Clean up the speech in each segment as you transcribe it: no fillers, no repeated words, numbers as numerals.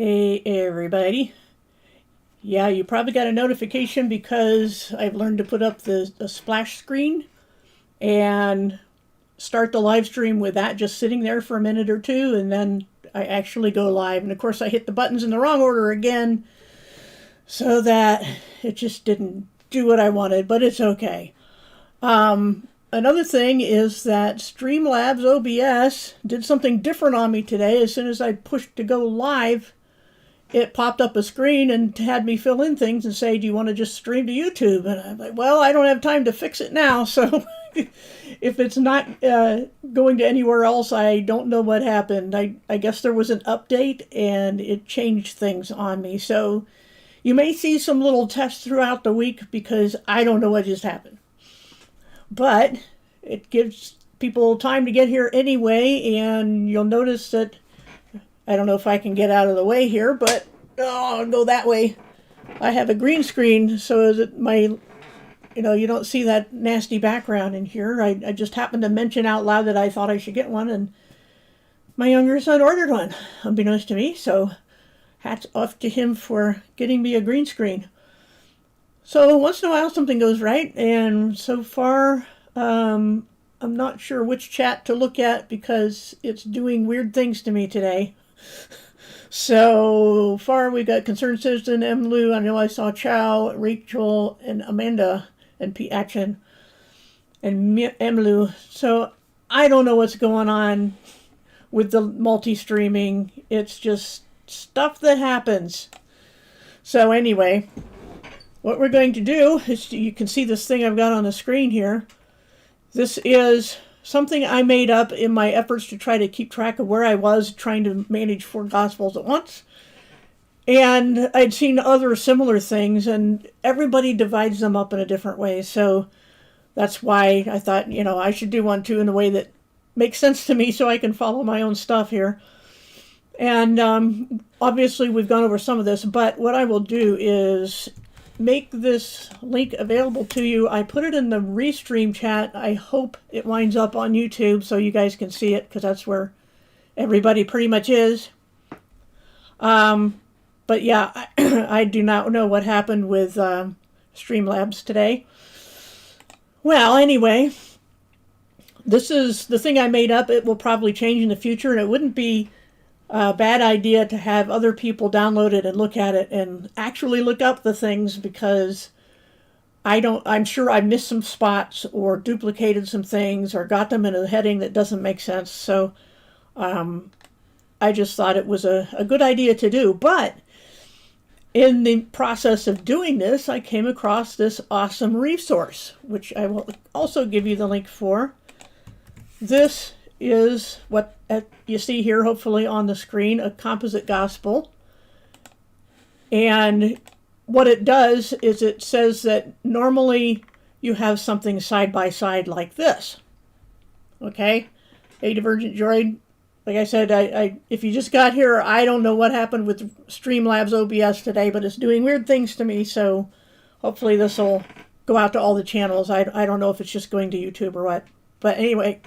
Hey everybody. Yeah, you probably got a notification because I've learned to put up the splash screen and start the live stream with that just sitting there for a minute or two, and then I actually go live. And of course, I hit the buttons in the wrong order again, so that it just didn't do what I wanted, but it's okay. Another thing is that Streamlabs OBS did something different on me today. As soon as I pushed to go live, it popped up a screen and had me fill in things and say, do you want to just stream to YouTube? And I'm like, well, I don't have time to fix it now. So if it's not going to anywhere else, I don't know what happened. I guess there was an update and it changed things on me. So you may see some little tests throughout the week because I don't know what just happened. But it gives people time to get here anyway, and you'll notice that I don't know if I can get out of the way here, but I'll go that way. I have a green screen so that you don't see that nasty background in here. I just happened to mention out loud that I thought I should get one, and my younger son ordered one, unbeknownst to me, so hats off to him for getting me a green screen. So once in a while something goes right, and so far I'm not sure which chat to look at because it's doing weird things to me today. So far we've got Concerned Citizen, Emlu, I know I saw Chow, Rachel, and Amanda, and P. Action, and Emlu. So I don't know what's going on with the multi-streaming. It's just stuff that happens. So anyway, what we're going to do is, you can see this thing I've got on the screen here. This is something I made up in my efforts to try to keep track of where I was trying to manage 4 Gospels at once. And I'd seen other similar things, and everybody divides them up in a different way. So that's why I thought, I should do one too in a way that makes sense to me so I can follow my own stuff here. And obviously we've gone over some of this, but what I will do is make this link available to you. I put it in the restream chat. I hope it winds up on YouTube so you guys can see it, because that's where everybody pretty much is. But yeah, I do not know what happened with Streamlabs today. Well, anyway, this is the thing I made up. It will probably change in the future, and it wouldn't be a bad idea to have other people download it and look at it and actually look up the things, because I'm sure I missed some spots or duplicated some things or got them in a heading that doesn't make sense. So I just thought it was a good idea to do. But in the process of doing this, I came across this awesome resource, which I will also give you the link for. This is what you see here, hopefully on the screen, a composite gospel. And what it does is it says that normally you have something side by side like this. Okay? A Divergent Droid. Like I said, if you just got here, I don't know what happened with Streamlabs OBS today, but it's doing weird things to me, so hopefully this will go out to all the channels. I don't know if it's just going to YouTube or what. But anyway,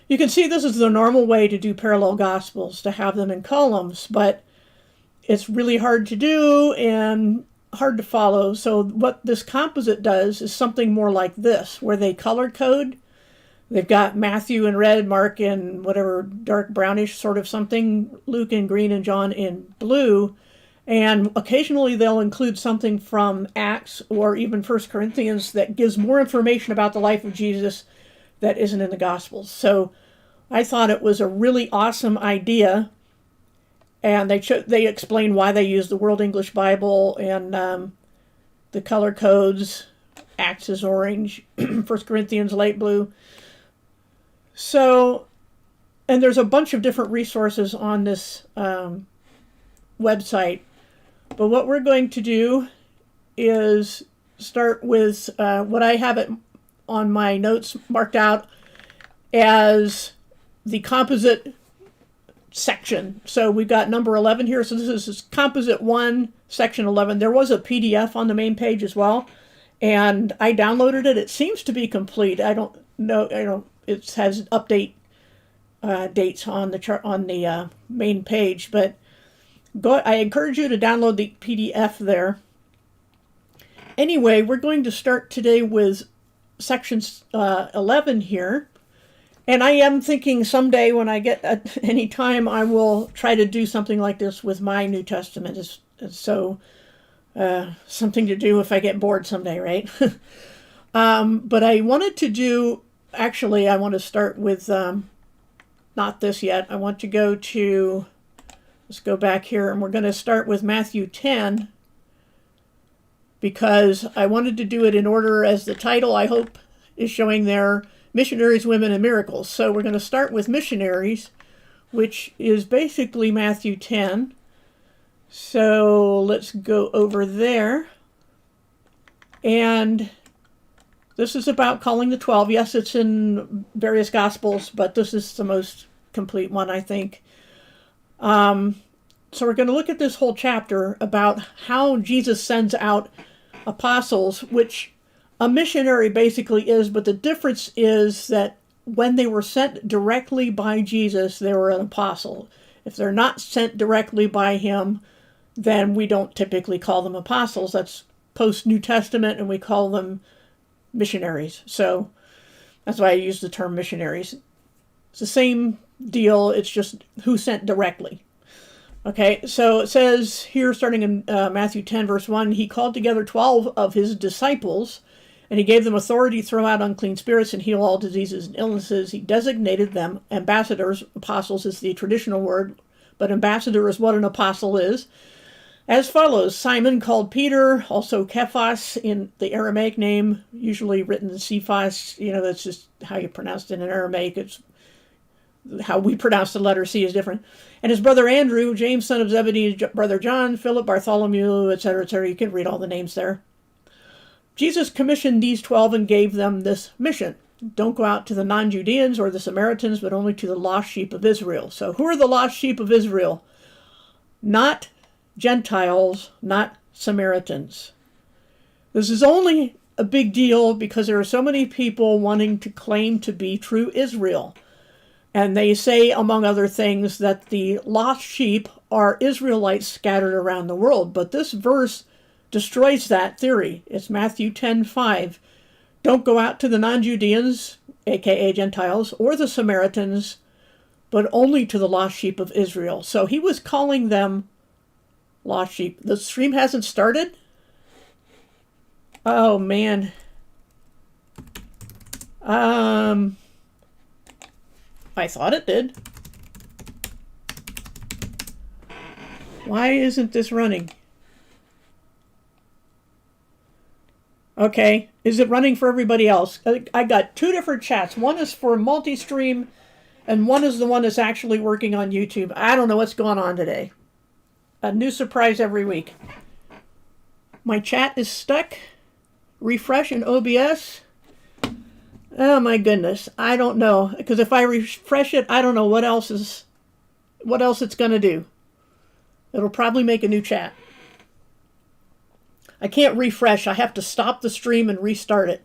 you can see this is the normal way to do parallel gospels, to have them in columns, but it's really hard to do and hard to follow. So what this composite does is something more like this, where they color code. They've got Matthew in red, Mark in whatever dark brownish sort of something, Luke in green, and John in blue. And occasionally they'll include something from Acts or even 1 Corinthians that gives more information about the life of Jesus that isn't in the Gospels. So I thought it was a really awesome idea. And they explain why they use the World English Bible and the color codes. Acts is orange, 1 Corinthians light blue. So, and there's a bunch of different resources on this website. But what we're going to do is start with what I have it on my notes marked out as the composite section. So we've got number 11 here. So this is composite 1, section 11. There was a PDF on the main page as well, and I downloaded it. It seems to be complete. I don't know. It has update dates on the main page, but I encourage you to download the PDF there. Anyway, we're going to start today with section 11 here. And I am thinking someday when I get any time, I will try to do something like this with my New Testament. So something to do if I get bored someday, right? But I wanted to do, actually, I want to start with, not this yet. I want to go to, let's go back here, and we're going to start with Matthew 10, because I wanted to do it in order as the title, I hope, is showing there, Missionaries, Women, and Miracles. So we're going to start with Missionaries, which is basically Matthew 10. So let's go over there. And this is about calling the 12. Yes, it's in various Gospels, but this is the most complete one, I think. So we're going to look at this whole chapter about how Jesus sends out apostles, which a missionary basically is, but the difference is that when they were sent directly by Jesus, they were an apostle. If they're not sent directly by him, then we don't typically call them apostles. That's post-New Testament, and we call them missionaries. So that's why I use the term missionaries. It's the same deal, it's just who sent directly. Okay, so it says here, starting in Matthew 10, verse 1, he called together 12 of his disciples, and he gave them authority to throw out unclean spirits and heal all diseases and illnesses. He designated them ambassadors. Apostles is the traditional word, but ambassador is what an apostle is. As follows: Simon, called Peter, also Cephas in the Aramaic name, usually written in Cephas. That's just how you pronounce it in Aramaic. It's how we pronounce the letter C is different. And his brother Andrew, James, son of Zebedee, brother John, Philip, Bartholomew, etc., etc. You can read all the names there. Jesus commissioned these 12 and gave them this mission. Don't go out to the non-Judeans or the Samaritans, but only to the lost sheep of Israel. So who are the lost sheep of Israel? Not Gentiles, not Samaritans. This is only a big deal because there are so many people wanting to claim to be true Israel. And they say, among other things, that the lost sheep are Israelites scattered around the world. But this verse destroys that theory. It's Matthew 10:5. Don't go out to the non-Judeans, aka Gentiles, or the Samaritans, but only to the lost sheep of Israel. So he was calling them lost sheep. The stream hasn't started? Oh, man. I thought it did. Why isn't this running? Okay, is it running for everybody else? I got two different chats. One is for multi-stream, and one is the one that's actually working on YouTube. I don't know what's going on today. A new surprise every week. My chat is stuck. Refresh in OBS. Oh my goodness, I don't know, because if I refresh it, I don't know what else it's going to do. It'll probably make a new chat. I can't refresh. I have to stop the stream and restart it.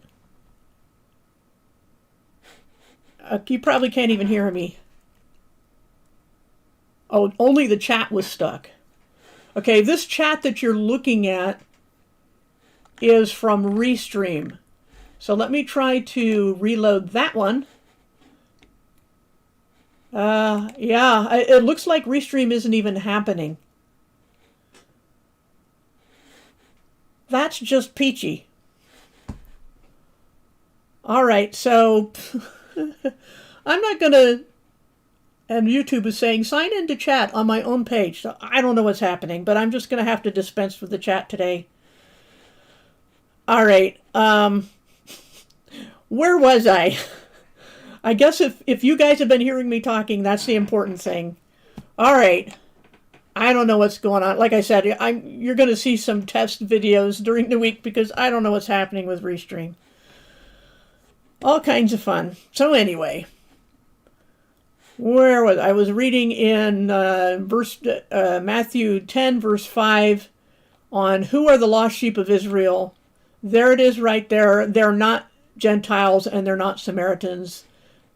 You probably can't even hear me. Oh, only the chat was stuck. Okay, this chat that you're looking at is from Restream. So let me try to reload that one. Yeah, it looks like Restream isn't even happening. That's just peachy. All right, so I'm not going to, and YouTube is saying, sign into chat on my own page. So I don't know what's happening, but I'm just going to have to dispense with the chat today. All right, where was I? I guess if you guys have been hearing me talking, that's the important thing. All right. I don't know what's going on. Like I said, you're going to see some test videos during the week because I don't know what's happening with Restream. All kinds of fun. So anyway, where was I? Was reading in Matthew 10, verse 5 on who are the lost sheep of Israel. There it is right there. They're not Gentiles and they're not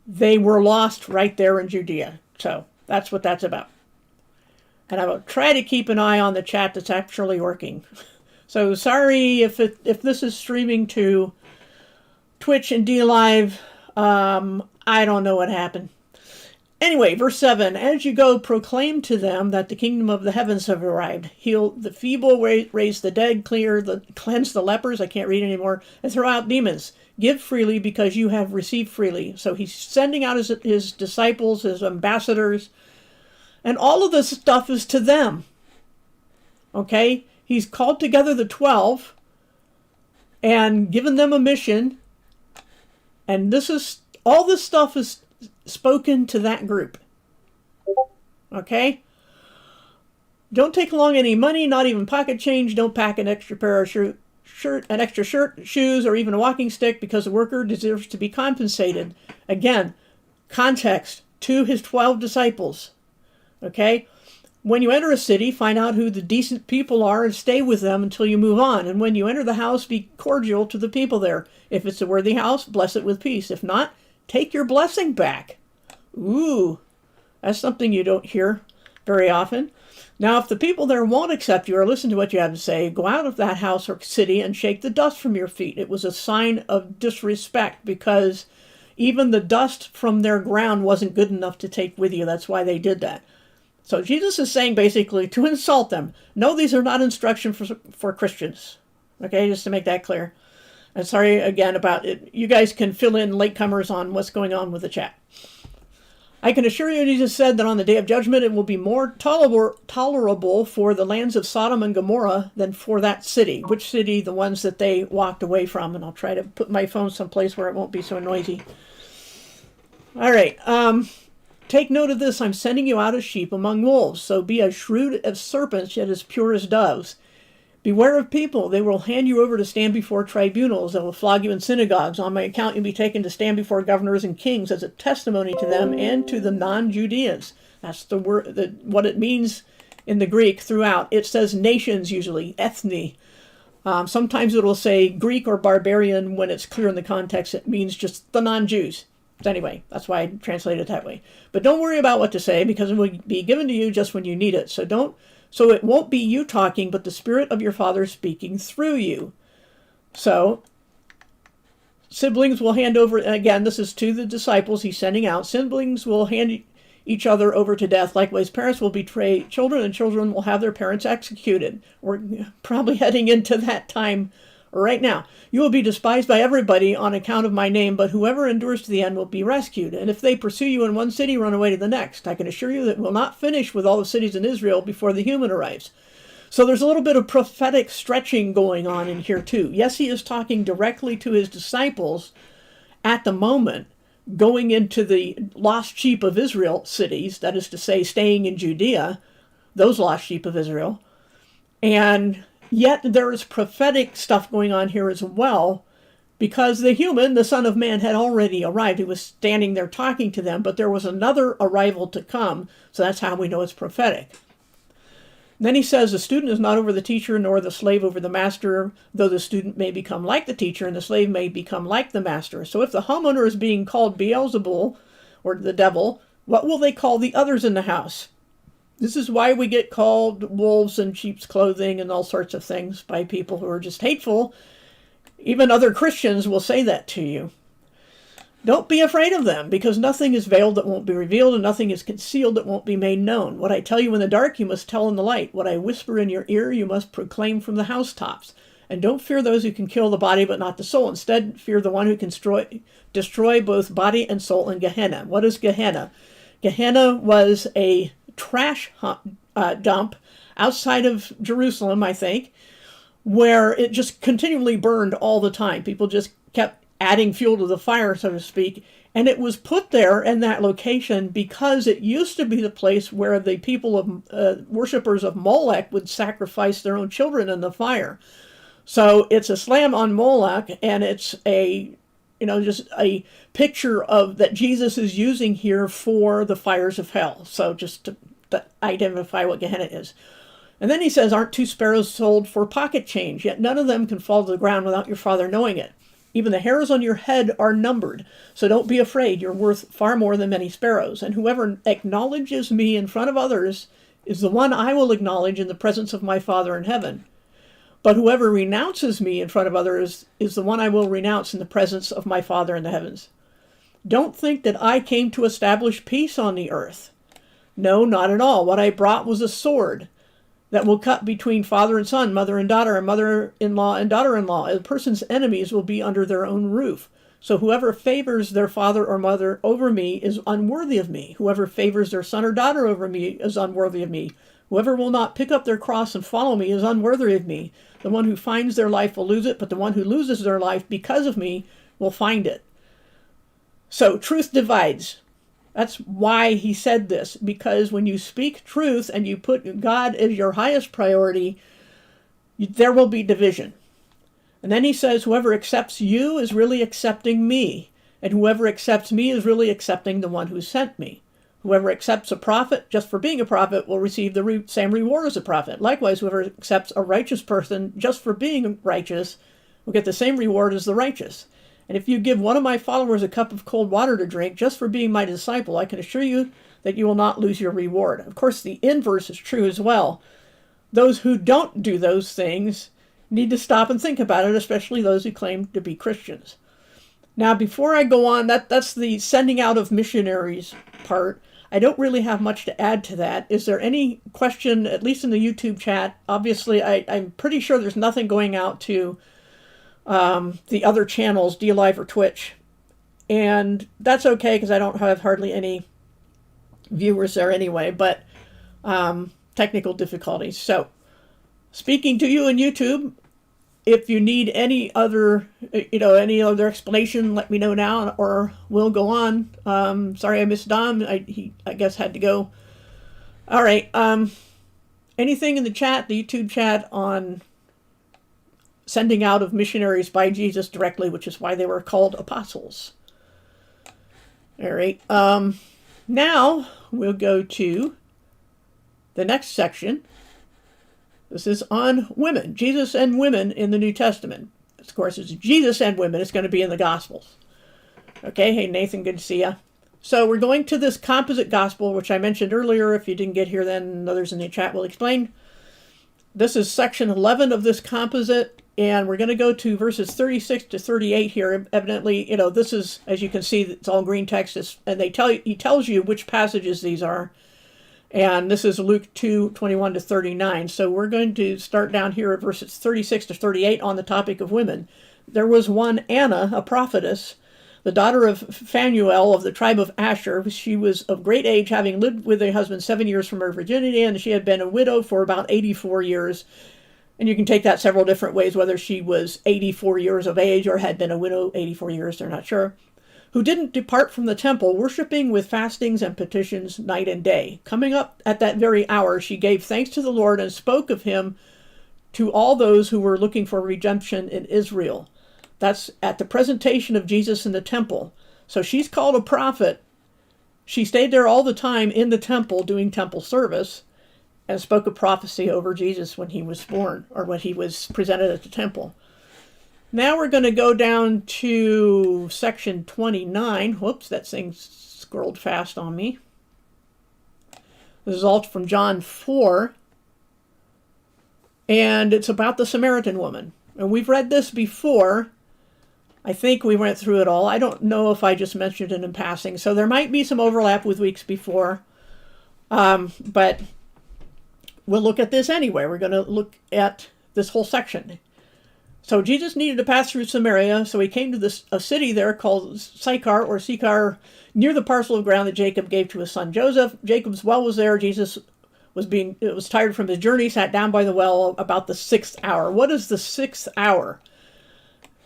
'They were lost right there in Judea. So that's what that's about. And I will try to keep an eye on the chat that's actually working. So sorry if this is streaming to Twitch and DLive. I don't know what happened. Anyway, verse 7, as you go, proclaim to them that the kingdom of the heavens have arrived. Heal the feeble, raise the dead, cleanse the lepers, I can't read anymore, and throw out demons. Give freely because you have received freely. So he's sending out his disciples, his ambassadors, and all of this stuff is to them. Okay? He's called together the 12 and given them a mission, and all this stuff is spoken to that group. Okay? Don't take along any money, not even pocket change. Don't pack an extra pair of shirt, shoes, or even a walking stick, because the worker deserves to be compensated. Again, context to his 12 disciples. Okay? When you enter a city, find out who the decent people are and stay with them until you move on. And when you enter the house, be cordial to the people there. If it's a worthy house, bless it with peace. If not, take your blessing back. Ooh, that's something you don't hear very often. Now, if the people there won't accept you or listen to what you have to say, go out of that house or city and shake the dust from your feet. It was a sign of disrespect, because even the dust from their ground wasn't good enough to take with you. That's why they did that. So Jesus is saying basically to insult them. No, these are not instructions for Christians. Okay, just to make that clear. And sorry again about it. You guys can fill in latecomers on what's going on with the chat. I can assure you, Jesus said that on the day of judgment it will be more tolerable for the lands of Sodom and Gomorrah than for that city. Which city? The ones that they walked away from. And I'll try to put my phone someplace where it won't be so noisy. All right. Take note of this. I'm sending you out as sheep among wolves. So be as shrewd as serpents, yet as pure as doves. Beware of people. They will hand you over to stand before tribunals. They will flog you in synagogues. On my account, you'll be taken to stand before governors and kings as a testimony to them and to the non-Judeans. That's the word, what it means in the Greek throughout. It says nations usually, ethne. Sometimes it will say Greek or barbarian when it's clear in the context. It means just the non-Jews. Anyway, that's why I translate it that way. But don't worry about what to say, because it will be given to you just when you need it. So it won't be you talking, but the Spirit of your Father speaking through you. So siblings will hand over, again, this is to the disciples he's sending out. Siblings will hand each other over to death. Likewise, parents will betray children, and children will have their parents executed. We're probably heading into that time right now. You will be despised by everybody on account of my name, but whoever endures to the end will be rescued. And if they pursue you in one city, run away to the next. I can assure you that we'll not finish with all the cities in Israel before the human arrives. So there's a little bit of prophetic stretching going on in here too. Yes, he is talking directly to his disciples at the moment, going into the lost sheep of Israel cities, that is to say, staying in Judea, those lost sheep of Israel. And yet there is prophetic stuff going on here as well, because the human, the Son of Man, had already arrived. He was standing there talking to them, but there was another arrival to come, so that's how we know it's prophetic. Then he says, the student is not over the teacher, nor the slave over the master, though the student may become like the teacher, and the slave may become like the master. So if the homeowner is being called Beelzebul, or the devil, what will they call the others in the house? This is why we get called wolves in sheep's clothing and all sorts of things by people who are just hateful. Even other Christians will say that to you. Don't be afraid of them, because nothing is veiled that won't be revealed, and nothing is concealed that won't be made known. What I tell you in the dark, you must tell in the light. What I whisper in your ear, you must proclaim from the housetops. And don't fear those who can kill the body, but not the soul. Instead, fear the one who can destroy both body and soul in Gehenna. What is Gehenna? Gehenna was a trash dump outside of Jerusalem, I think, where it just continually burned all the time. People just kept adding fuel to the fire, so to speak, and it was put there in that location because it used to be the place where the people of worshippers of Molech would sacrifice their own children in the fire. So it's a slam on Moloch, and it's just a picture of that Jesus is using here for the fires of hell. So just to identify what Gehenna is. And then he says, aren't 2 sparrows sold for pocket change? Yet none of them can fall to the ground without your Father knowing it. Even the hairs on your head are numbered. So don't be afraid. You're worth far more than many sparrows. And whoever acknowledges me in front of others is the one I will acknowledge in the presence of my Father in heaven. But whoever renounces me in front of others is the one I will renounce in the presence of my Father in the heavens. Don't think that I came to establish peace on the earth. No, not at all. What I brought was a sword that will cut between father and son, mother and daughter, and mother-in-law and daughter-in-law. A person's enemies will be under their own roof. So whoever favors their father or mother over me is unworthy of me. Whoever favors their son or daughter over me is unworthy of me. Whoever will not pick up their cross and follow me is unworthy of me. The one who finds their life will lose it, but the one who loses their life because of me will find it. So truth divides. That's why he said this, because when you speak truth and you put God as your highest priority, there will be division. And then he says, whoever accepts you is really accepting me, and whoever accepts me is really accepting the one who sent me. Whoever accepts a prophet just for being a prophet will receive the same reward as a prophet. Likewise, whoever accepts a righteous person just for being righteous will get the same reward as the righteous. And if you give one of my followers a cup of cold water to drink just for being my disciple, I can assure you that you will not lose your reward. Of course, the inverse is true as well. Those who don't do those things need to stop and think about it, especially those who claim to be Christians. Now, before I go on, that's the sending out of missionaries part. I don't really have much to add to that. Is there any question, at least in the YouTube chat? Obviously, I'm pretty sure there's nothing going out to the other channels, DLive or Twitch. And that's okay, because I don't have hardly any viewers there anyway, but technical difficulties. So, speaking to you in YouTube, if you need any other explanation, let me know now, or we'll go on. Sorry I missed Dom. He I guess had to go. All right. Anything in the chat, the YouTube chat, on sending out of missionaries by Jesus directly, which is why they were called apostles. All right. Now we'll go to the next section. This is on women, Jesus and women in the New Testament. Of course, it's Jesus and women. It's going to be in the Gospels. Okay, hey Nathan, good to see ya. So we're going to this composite gospel, which I mentioned earlier. If you didn't get here, then others in the chat will explain. This is section 11 of this composite, and we're going to go to verses 36 to 38 here. Evidently, this is, as you can see, it's all green text, and he tells you which passages these are. And this is Luke 2:21 to 39. So we're going to start down here at verses 36 to 38 on the topic of women. There was one Anna, a prophetess, the daughter of Phanuel of the tribe of Asher. She was of great age, having lived with a husband 7 years from her virginity, and she had been a widow for about 84 years. And you can take that several different ways, whether she was 84 years of age or had been a widow 84 years, they're not sure. Who didn't depart from the temple, worshiping with fastings and petitions night and day. Coming up at that very hour, she gave thanks to the Lord and spoke of him to all those who were looking for redemption in Israel. That's at the presentation of Jesus in the temple. So she's called a prophet. She stayed there all the time in the temple doing temple service and spoke a prophecy over Jesus when he was born, or when he was presented at the temple. Now we're going to go down to section 29. Whoops, that thing scrolled fast on me. This is all from John 4. And it's about the Samaritan woman. And we've read this before. I think we went through it all. I don't know if I just mentioned it in passing. So there might be some overlap with weeks before. But we'll look at this anyway. We're going to look at this whole section. So Jesus needed to pass through Samaria, so he came to a city there called Sychar, near the parcel of ground that Jacob gave to his son Joseph. Jacob's well was there. Jesus was tired from his journey, sat down by the well about the 6th hour. What is the 6th hour?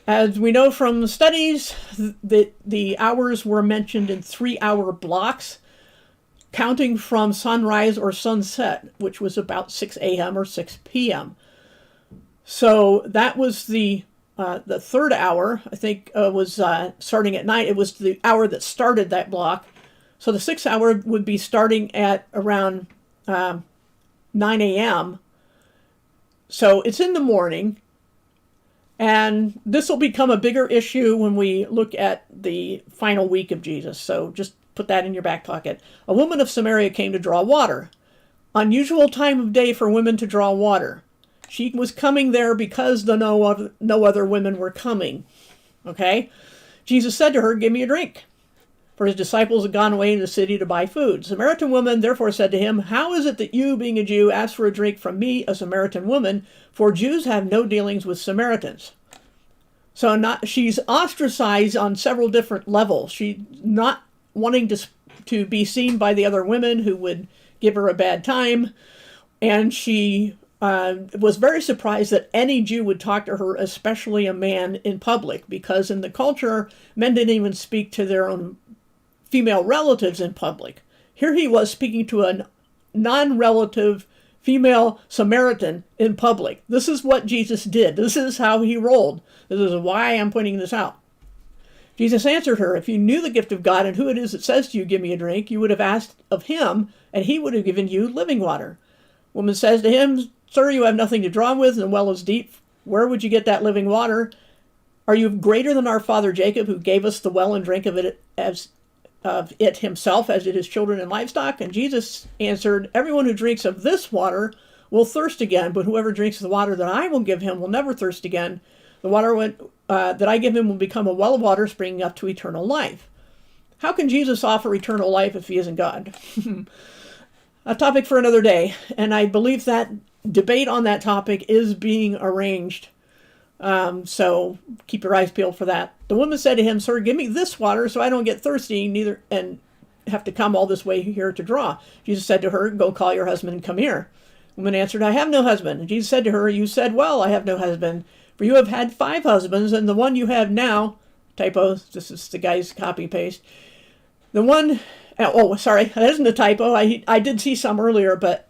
As we know from studies, the hours were mentioned in 3-hour blocks, counting from sunrise or sunset, which was about 6 a.m. or 6 p.m. So that was the 3rd hour, I think, was starting at night. It was the hour that started that block. So the 6th hour would be starting at around 9 a.m. So it's in the morning. And this will become a bigger issue when we look at the final week of Jesus. So just put that in your back pocket. A woman of Samaria came to draw water. unusual time of day for women to draw water. She was coming there because no other women were coming. Okay? Jesus said to her, "Give me a drink." For his disciples had gone away in the city to buy food. The Samaritan woman therefore said to him, "How is it that you, being a Jew, ask for a drink from me, a Samaritan woman? For Jews have no dealings with Samaritans." So she's ostracized on several different levels. She's not wanting to be seen by the other women who would give her a bad time. And she was very surprised that any Jew would talk to her, especially a man, in public, because in the culture, men didn't even speak to their own female relatives in public. Here he was speaking to a non-relative female Samaritan in public. This is what Jesus did. This is how he rolled. This is why I'm pointing this out. Jesus answered her, "If you knew the gift of God and who it is that says to you, 'Give me a drink,' you would have asked of him, and he would have given you living water." Woman says to him, "Sir, you have nothing to draw with, and the well is deep. Where would you get that living water? Are you greater than our father Jacob, who gave us the well and drank of it himself, as did his children and livestock?" And Jesus answered, "Everyone who drinks of this water will thirst again, but whoever drinks the water that I will give him will never thirst again. The water that I give him will become a well of water springing up to eternal life." How can Jesus offer eternal life if he isn't God? A topic for another day, and I believe that debate on that topic is being arranged. So keep your eyes peeled for that. The woman said to him, "Sir, give me this water so I don't get thirsty, neither and have to come all this way here to draw." Jesus said to her, "Go call your husband and come here." The woman answered, "I have no husband." And Jesus said to her, "You said well, I have no husband, for you have had 5 husbands, and the one you have now," typo, this is the guy's copy paste. The one, oh, sorry, that isn't a typo. I did see some earlier, but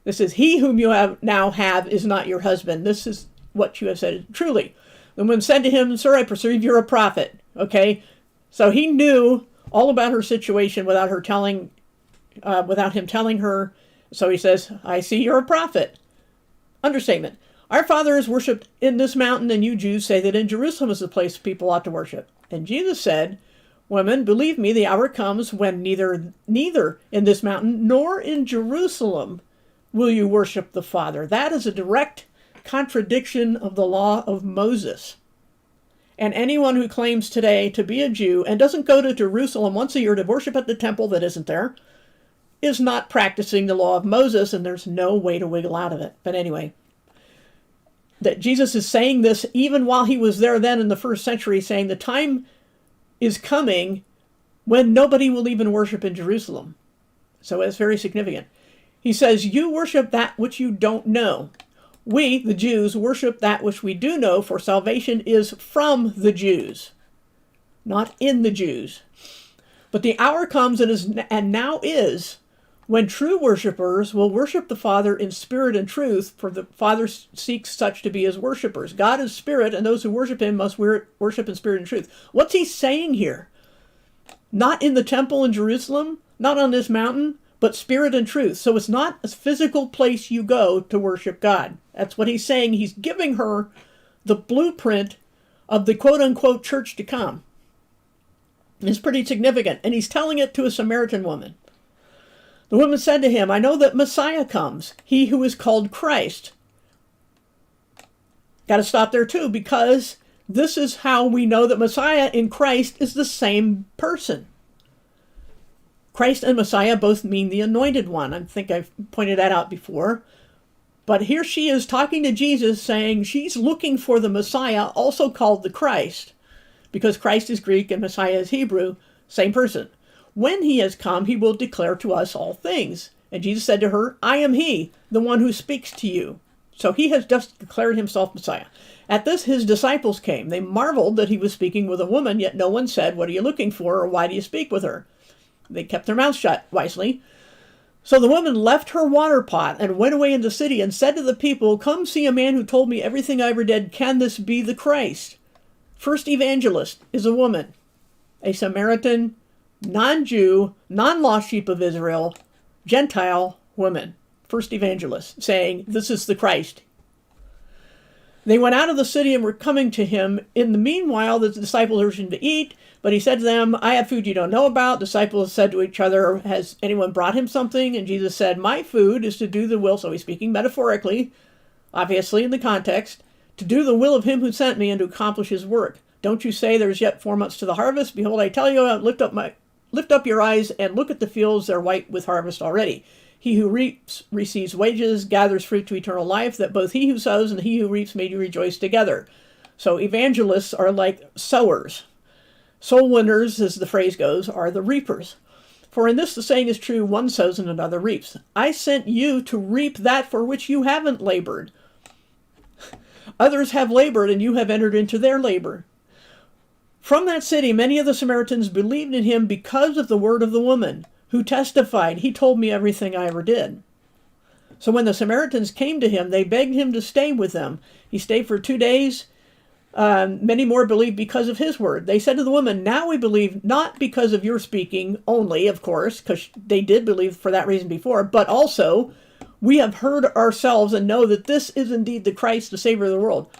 this is, "He whom you now have is not your husband. This is what you have said truly." The woman said to him, "Sir, I perceive you're a prophet." Okay, so he knew all about her situation without him telling her. So he says, "I see you're a prophet." Understatement. "Our fathers worshipped in this mountain, and you Jews say that in Jerusalem is the place people ought to worship." And Jesus said, "Women, believe me, the hour comes when neither in this mountain nor in Jerusalem will you worship the Father." That is a direct contradiction of the law of Moses. And anyone who claims today to be a Jew and doesn't go to Jerusalem once a year to worship at the temple that isn't there is not practicing the law of Moses, and there's no way to wiggle out of it. But anyway, that Jesus is saying this even while he was there then in the first century, saying the time is coming when nobody will even worship in Jerusalem. So it's very significant. He says, "You worship that which you don't know. We, the Jews, worship that which we do know, for salvation is from the Jews, not in the Jews. But the hour comes and now is when true worshipers will worship the Father in spirit and truth, for the Father seeks such to be his worshipers. God is spirit, and those who worship him must worship in spirit and truth." What's he saying here? Not in the temple in Jerusalem, not on this mountain, but spirit and truth. So it's not a physical place you go to worship God. That's what he's saying. He's giving her the blueprint of the quote-unquote church to come. It's pretty significant. And he's telling it to a Samaritan woman. The woman said to him, "I know that Messiah comes, he who is called Christ." Got to stop there too, because this is how we know that Messiah and Christ is the same person. Christ and Messiah both mean the anointed one. I think I've pointed that out before. But here she is talking to Jesus, saying she's looking for the Messiah, also called the Christ, because Christ is Greek and Messiah is Hebrew, same person. "When he has come, he will declare to us all things." And Jesus said to her, "I am he, the one who speaks to you." So he has just declared himself Messiah. At this, his disciples came. They marveled that he was speaking with a woman, yet no one said, "What are you looking for?" or "Why do you speak with her?" They kept their mouths shut wisely. So the woman left her water pot and went away into the city and said to the people, "Come see a man who told me everything I ever did. Can this be the Christ?" First evangelist is a woman, a Samaritan, non-Jew, non-lost sheep of Israel, Gentile woman. First evangelist saying, "This is the Christ." They went out of the city and were coming to him. In the meanwhile, the disciples urged him to eat, but he said to them, I have food you don't know about. Disciples said to each other, has anyone brought him something? And Jesus said, my food is to do the will, so he's speaking metaphorically, obviously in the context, to do the will of him who sent me and to accomplish his work. Don't you say there's yet 4 months to the harvest? Behold, I tell you, lift up your eyes and look at the fields, they're white with harvest already. He who reaps receives wages, gathers fruit to eternal life, that both he who sows and he who reaps may rejoice together. So evangelists are like sowers. Soul winners, as the phrase goes, are the reapers. For in this the saying is true, one sows and another reaps. I sent you to reap that for which you haven't labored. Others have labored, and you have entered into their labor. From that city, many of the Samaritans believed in him because of the word of the woman, who testified, he told me everything I ever did. So when the Samaritans came to him, they begged him to stay with them. He stayed for 2 days. Many more believed because of his word. They said to the woman, now we believe not because of your speaking only, of course, because they did believe for that reason before, but also we have heard ourselves and know that this is indeed the Christ, the Savior of the world.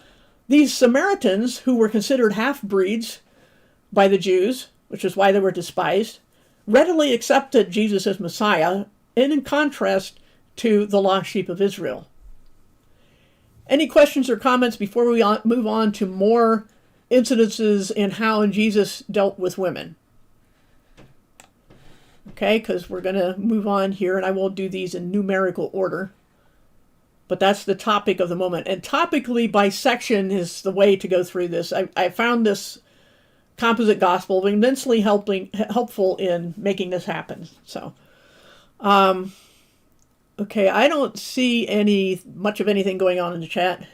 These Samaritans, who were considered half-breeds by the Jews, which is why they were despised, readily accepted Jesus as Messiah, and in contrast to the lost sheep of Israel. Any questions or comments before we move on to more incidences in how Jesus dealt with women? Okay, because we're going to move on here, and I will do these in numerical order. But that's the topic of the moment. And topically by section is the way to go through this. I found this composite gospel immensely helpful in making this happen. So, okay, I don't see much of anything going on in the chat.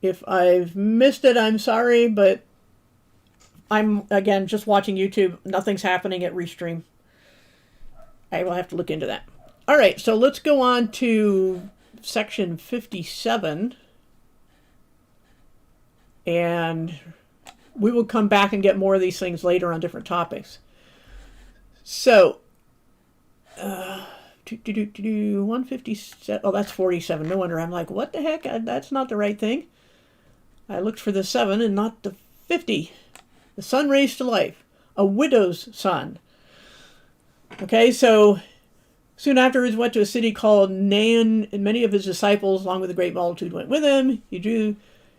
If I've missed it, I'm sorry, but I'm, again, just watching YouTube. Nothing's happening at Restream. I will have to look into that. All right, so let's go on to section 57. And we will come back and get more of these things later on different topics. So, 157. Oh, that's 47. No wonder I'm like, what the heck? That's not the right thing. I looked for the 7 and not the 50. The son raised to life. A widow's son. Okay, so soon afterwards went to a city called Nain, and many of his disciples, along with a great multitude, went with him. He drew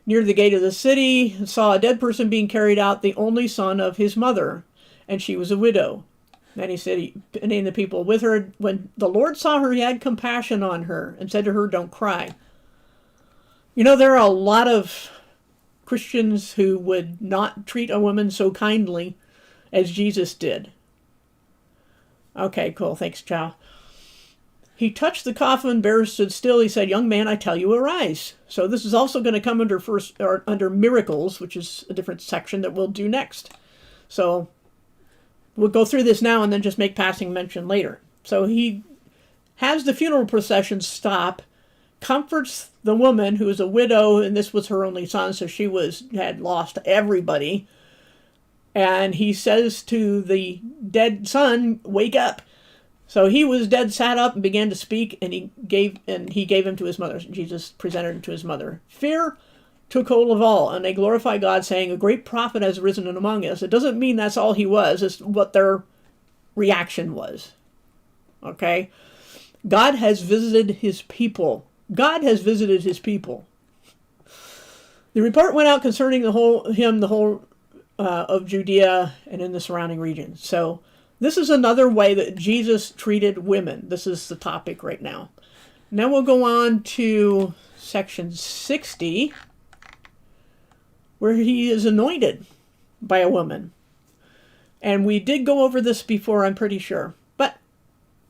near the gate of the city and saw a dead person being carried out, the only son of his mother, and she was a widow. Then he said, and the people with her, when the Lord saw her, he had compassion on her and said to her, don't cry. You know, there are a lot of Christians who would not treat a woman so kindly as Jesus did. Okay, cool. Thanks, Chow. He touched the coffin, bearer stood still. He said, young man, I tell you, arise. So this is also going to come under miracles, which is a different section that we'll do next. So we'll go through this now and then just make passing mention later. So he has the funeral procession stop, comforts the woman who is a widow, and this was her only son, so she had lost everybody. And he says to the dead son, wake up. So he was dead, sat up, and began to speak, and he gave him to his mother. Jesus presented him to his mother. Fear took hold of all, and they glorified God, saying, a great prophet has risen among us. It doesn't mean that's all he was. It's what their reaction was. Okay? God has visited his people. God has visited his people. The report went out concerning the whole of Judea and in the surrounding region. So this is another way that Jesus treated women. This is the topic right now. Now we'll go on to section 60, where he is anointed by a woman. And we did go over this before, I'm pretty sure, but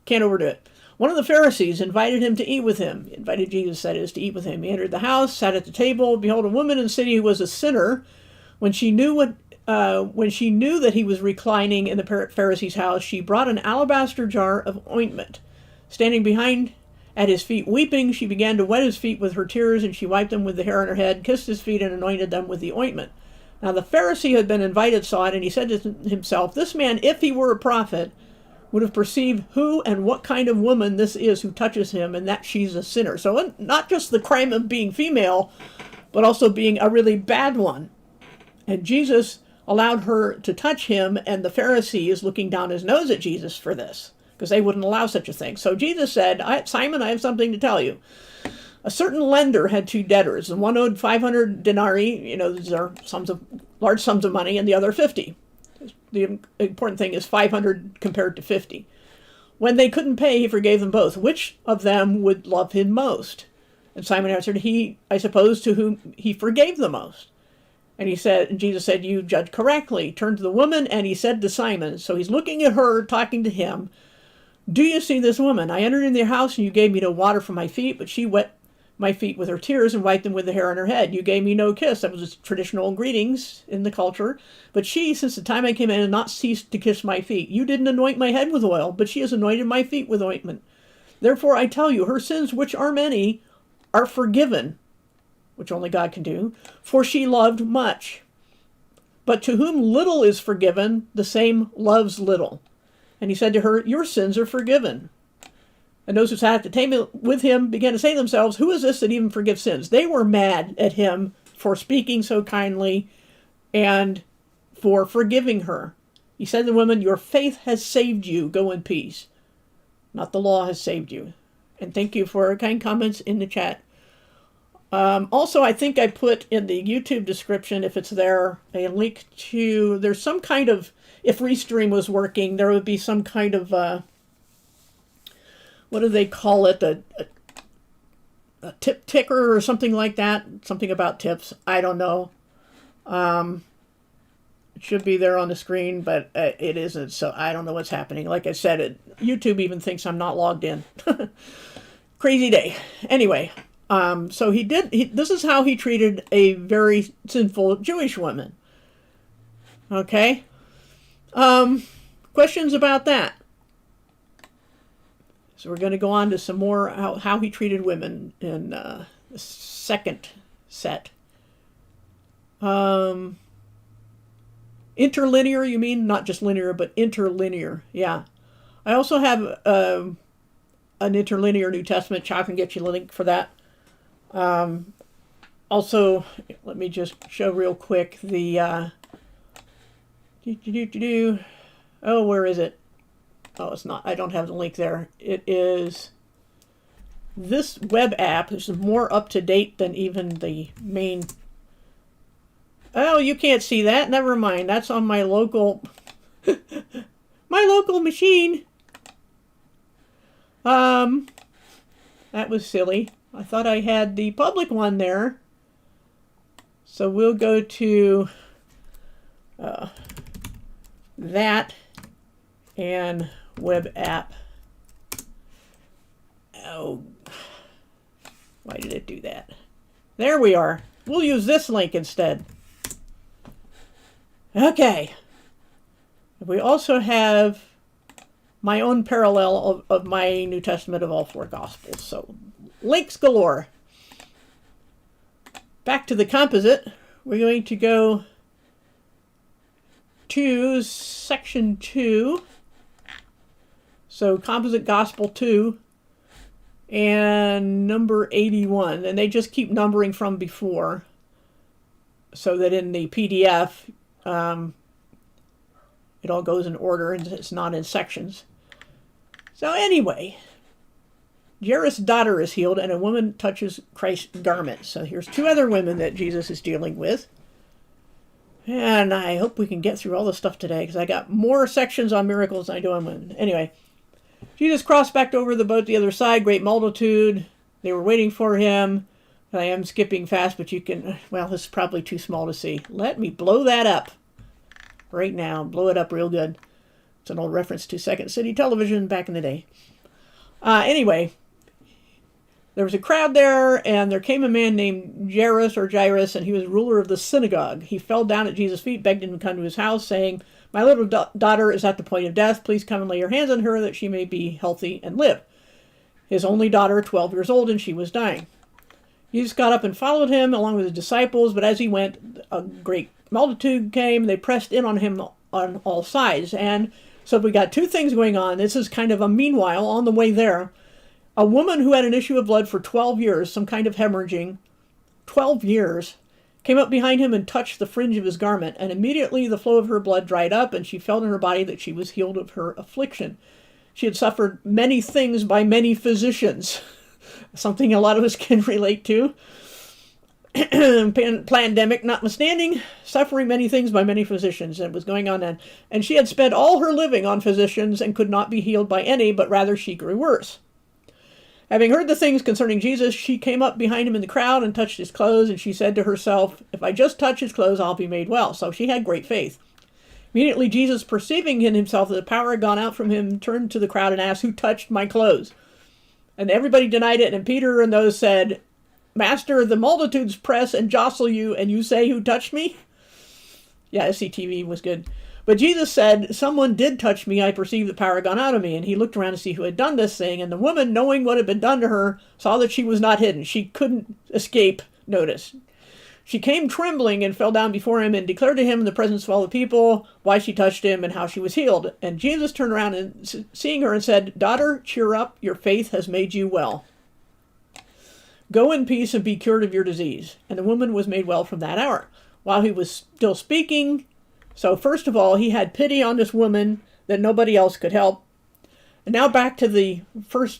can't overdo it. One of the Pharisees invited him to eat with him. Invited Jesus, that is, to eat with him. He entered the house, sat at the table. Behold, a woman in the city who was a sinner. When she knew that he was reclining in the Pharisee's house, she brought an alabaster jar of ointment. Standing behind at his feet, weeping, she began to wet his feet with her tears, and she wiped them with the hair on her head, kissed his feet, and anointed them with the ointment. Now the Pharisee who had been invited saw it, and he said to himself, this man, if he were a prophet, would have perceived who and what kind of woman this is who touches him, and that she's a sinner. So not just the crime of being female, but also being a really bad one. And Jesus allowed her to touch him, and the Pharisees looking down his nose at Jesus for this, because they wouldn't allow such a thing. So Jesus said, Simon, I have something to tell you. A certain lender had two debtors, and one owed 500 denarii, these are large sums of money, and the other 50. The important thing is 500 compared to 50. When they couldn't pay, he forgave them both. Which of them would love him most? And Simon answered, he, I suppose, to whom he forgave the most. And Jesus said, you judge correctly. Turned to the woman, and he said to Simon, so he's looking at her, talking to him, do you see this woman? I entered in their house, and you gave me no water for my feet, but she wet my feet with her tears and wiped them with the hair on her head. You gave me no kiss. That was traditional greetings in the culture. But she, since the time I came in, has not ceased to kiss my feet. You didn't anoint my head with oil, but she has anointed my feet with ointment. Therefore I tell you, her sins, which are many, are forgiven, which only God can do, for she loved much. But to whom little is forgiven, the same loves little. And he said to her, your sins are forgiven. And those who sat at the table with him began to say to themselves, who is this that even forgives sins? They were mad at him for speaking so kindly and for forgiving her. He said to the woman, your faith has saved you. Go in peace. Not the law has saved you. And thank you for kind comments in the chat. Also, I think I put in the YouTube description, if it's there, a link to, there's some kind of, if Restream was working, there would be some kind of, what do they call it? A tip ticker or something like that. Something about tips. I don't know. It should be there on the screen, but it isn't. So I don't know what's happening. Like I said, YouTube even thinks I'm not logged in. Crazy day. Anyway, so this is how he treated a very sinful Jewish woman. Okay. Questions about that? So we're going to go on to some more how he treated women in the second set. Interlinear, you mean? Not just linear, but interlinear. Yeah. I also have an interlinear New Testament. I can get you a link for that. Also, let me just show real quick the... Oh, where is it? Oh, it's not. I don't have the link there. It is this web app is more up to date than even the main. Oh, you can't see that. Never mind. That's on my local machine. That was silly. I thought I had the public one there. So we'll go to that and web app. Oh, why did it do that? There we are. We'll use this link instead. Okay. We also have my own parallel of my New Testament of all four Gospels. So links galore. Back to the composite. We're going to go to section 2. So composite gospel 2 and number 81. And they just keep numbering from before so that in the PDF it all goes in order and it's not in sections. So anyway, Jairus' daughter is healed and a woman touches Christ's garment. So here's two other women that Jesus is dealing with. And I hope we can get through all this stuff today because I got more sections on miracles than I do on women. Anyway, Jesus crossed back over the boat the other side, great multitude. They were waiting for him. I am skipping fast, but you can, well, this is probably too small to see. Let me blow that up right now. Blow it up real good. It's an old reference to Second City Television back in the day. Anyway, there was a crowd there, and there came a man named Jairus, and he was ruler of the synagogue. He fell down at Jesus' feet, begged him to come to his house, saying, my little daughter is at the point of death. Please come and lay your hands on her that she may be healthy and live. His only daughter, 12 years old, and she was dying. Jesus got up and followed him along with his disciples, but as he went, a great multitude came. They pressed in on him on all sides, and So we got two things going on. This is kind of a meanwhile on the way there. A woman who had an issue of blood for 12 years, some kind of hemorrhaging, 12 years, came up behind him and touched the fringe of his garment, and immediately the flow of her blood dried up, and she felt in her body that she was healed of her affliction. She had suffered many things by many physicians, something a lot of us can relate to. Pandemic notwithstanding, suffering many things by many physicians, and it was going on then. And she had spent all her living on physicians and could not be healed by any, but rather she grew worse. Having heard the things concerning Jesus, she came up behind him in the crowd and touched his clothes, and she said to herself, if I just touch his clothes, I'll be made well. So she had great faith. Immediately Jesus, perceiving in himself that the power had gone out from him, turned to the crowd and asked, who touched my clothes? And everybody denied it, and Peter and those said, Master, the multitudes press and jostle you, and you say, who touched me? Yeah, SCTV was good. But Jesus said, someone did touch me. I perceived the power had gone out of me. And he looked around to see who had done this thing. And the woman, knowing what had been done to her, saw that she was not hidden. She couldn't escape notice. She came trembling and fell down before him and declared to him in the presence of all the people why she touched him and how she was healed. And Jesus turned around and seeing her and said, Daughter, cheer up. Your faith has made you well. Go in peace and be cured of your disease. And the woman was made well from that hour. While he was still speaking, so first of all, he had pity on this woman that nobody else could help. And now back to the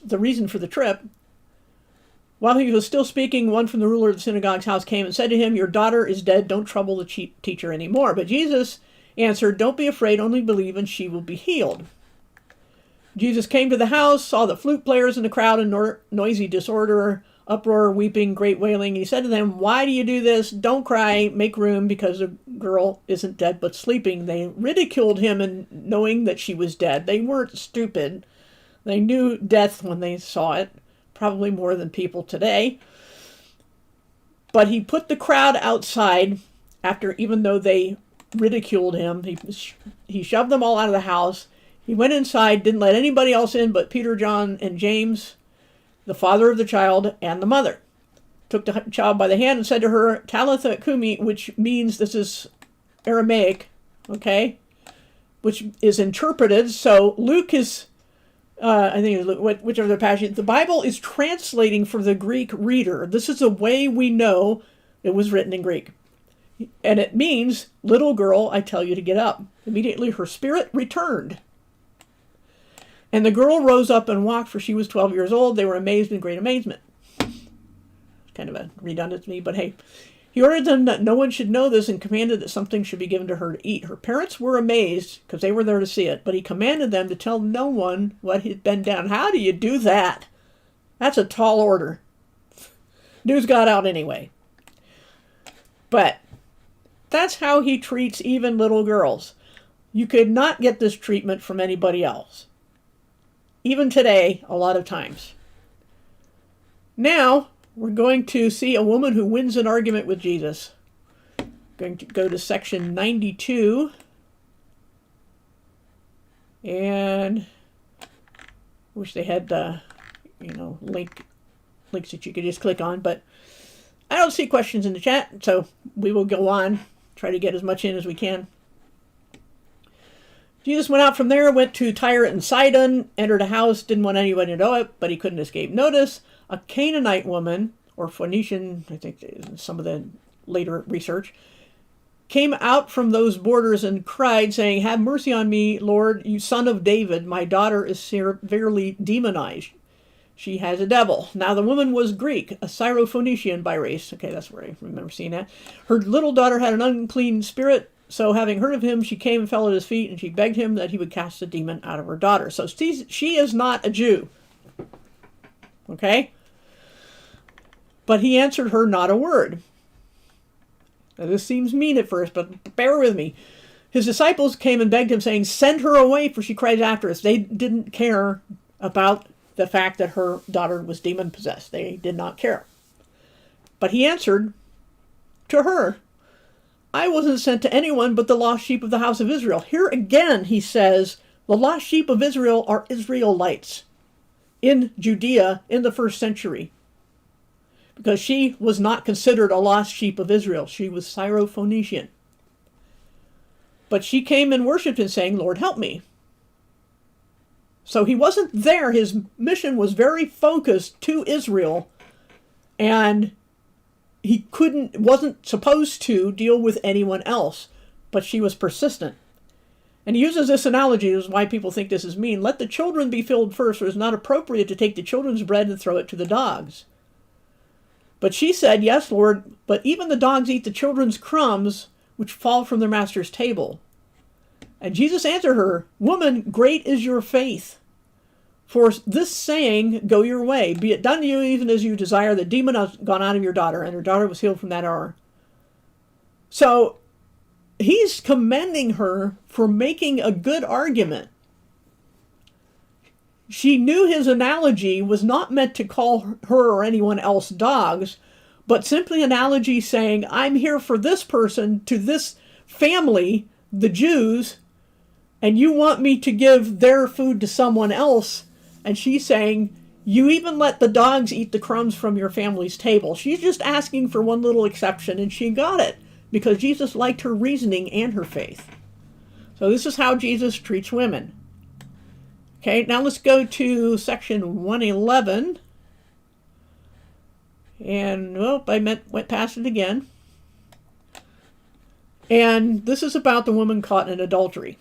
reason for the trip. While he was still speaking, one from the ruler of the synagogue's house came and said to him, your daughter is dead. Don't trouble the teacher anymore. But Jesus answered, don't be afraid, only believe, and she will be healed. Jesus came to the house, saw the flute players in the crowd in noisy disorder, uproar, weeping, great wailing. He said to them, why do you do this? Don't cry, make room, because the girl isn't dead but sleeping. They ridiculed him in knowing that she was dead. They weren't stupid. They knew death when they saw it, probably more than people today. But he put the crowd outside after, even though they ridiculed him, he shoved them all out of the house. He went inside, didn't let anybody else in but Peter, John, and James, the father of the child, and the mother. Took the child by the hand and said to her, Talitha Kumi, which means, this is Aramaic, okay, which is interpreted. So Luke is, I think, whichever the passage, the Bible is translating for the Greek reader. This is the way we know it was written in Greek. And it means, little girl, I tell you to get up. Immediately her spirit returned. And the girl rose up and walked, for she was 12 years old. They were amazed in great amazement. Kind of a redundant to me, but hey. He ordered them that no one should know this and commanded that something should be given to her to eat. Her parents were amazed because they were there to see it, but he commanded them to tell no one what had been done. How do you do that? That's a tall order. News got out anyway. But that's how he treats even little girls. You could not get this treatment from anybody else. Even today, a lot of times. Now, we're going to see a woman who wins an argument with Jesus. Going to go to section 92. And I wish they had, links that you could just click on. But I don't see questions in the chat, so we will go on. Try to get as much in as we can. Jesus went out from there, went to Tyre and Sidon, entered a house, didn't want anybody to know it, but he couldn't escape notice. A Canaanite woman, or Phoenician, I think some of the later research, came out from those borders and cried, saying, have mercy on me, Lord, you son of David. My daughter is severely demonized. She has a devil. Now the woman was Greek, a Syrophoenician by race. Okay, that's where I remember seeing that. Her little daughter had an unclean spirit. So having heard of him, she came and fell at his feet, and she begged him that he would cast the demon out of her daughter. So she is not a Jew. Okay? But he answered her not a word. Now, this seems mean at first, but bear with me. His disciples came and begged him, saying, send her away, for she cries after us. They didn't care about the fact that her daughter was demon-possessed. They did not care. But he answered to her, I wasn't sent to anyone but the lost sheep of the house of Israel. Here again, he says, the lost sheep of Israel are Israelites in Judea in the first century. Because she was not considered a lost sheep of Israel. She was Syrophoenician. But she came and worshipped him, saying, Lord, help me. So he wasn't there. His mission was very focused to Israel, and he wasn't supposed to deal with anyone else, but she was persistent. And he uses this analogy, this is why people think this is mean. Let the children be filled first, for it is not appropriate to take the children's bread and throw it to the dogs. But she said, yes, Lord, but even the dogs eat the children's crumbs, which fall from their master's table. And Jesus answered her, Woman, great is your faith. For this saying, go your way. Be it done to you even as you desire. The demon has gone out of your daughter. And her daughter was healed from that hour. So he's commending her for making a good argument. She knew his analogy was not meant to call her or anyone else dogs, but simply analogy saying, I'm here for this person, to this family, the Jews, and you want me to give their food to someone else. And she's saying, you even let the dogs eat the crumbs from your family's table. She's just asking for one little exception, and she got it, because Jesus liked her reasoning and her faith. So this is how Jesus treats women. Okay, now let's go to section 111. And, went past it again. And this is about the woman caught in adultery,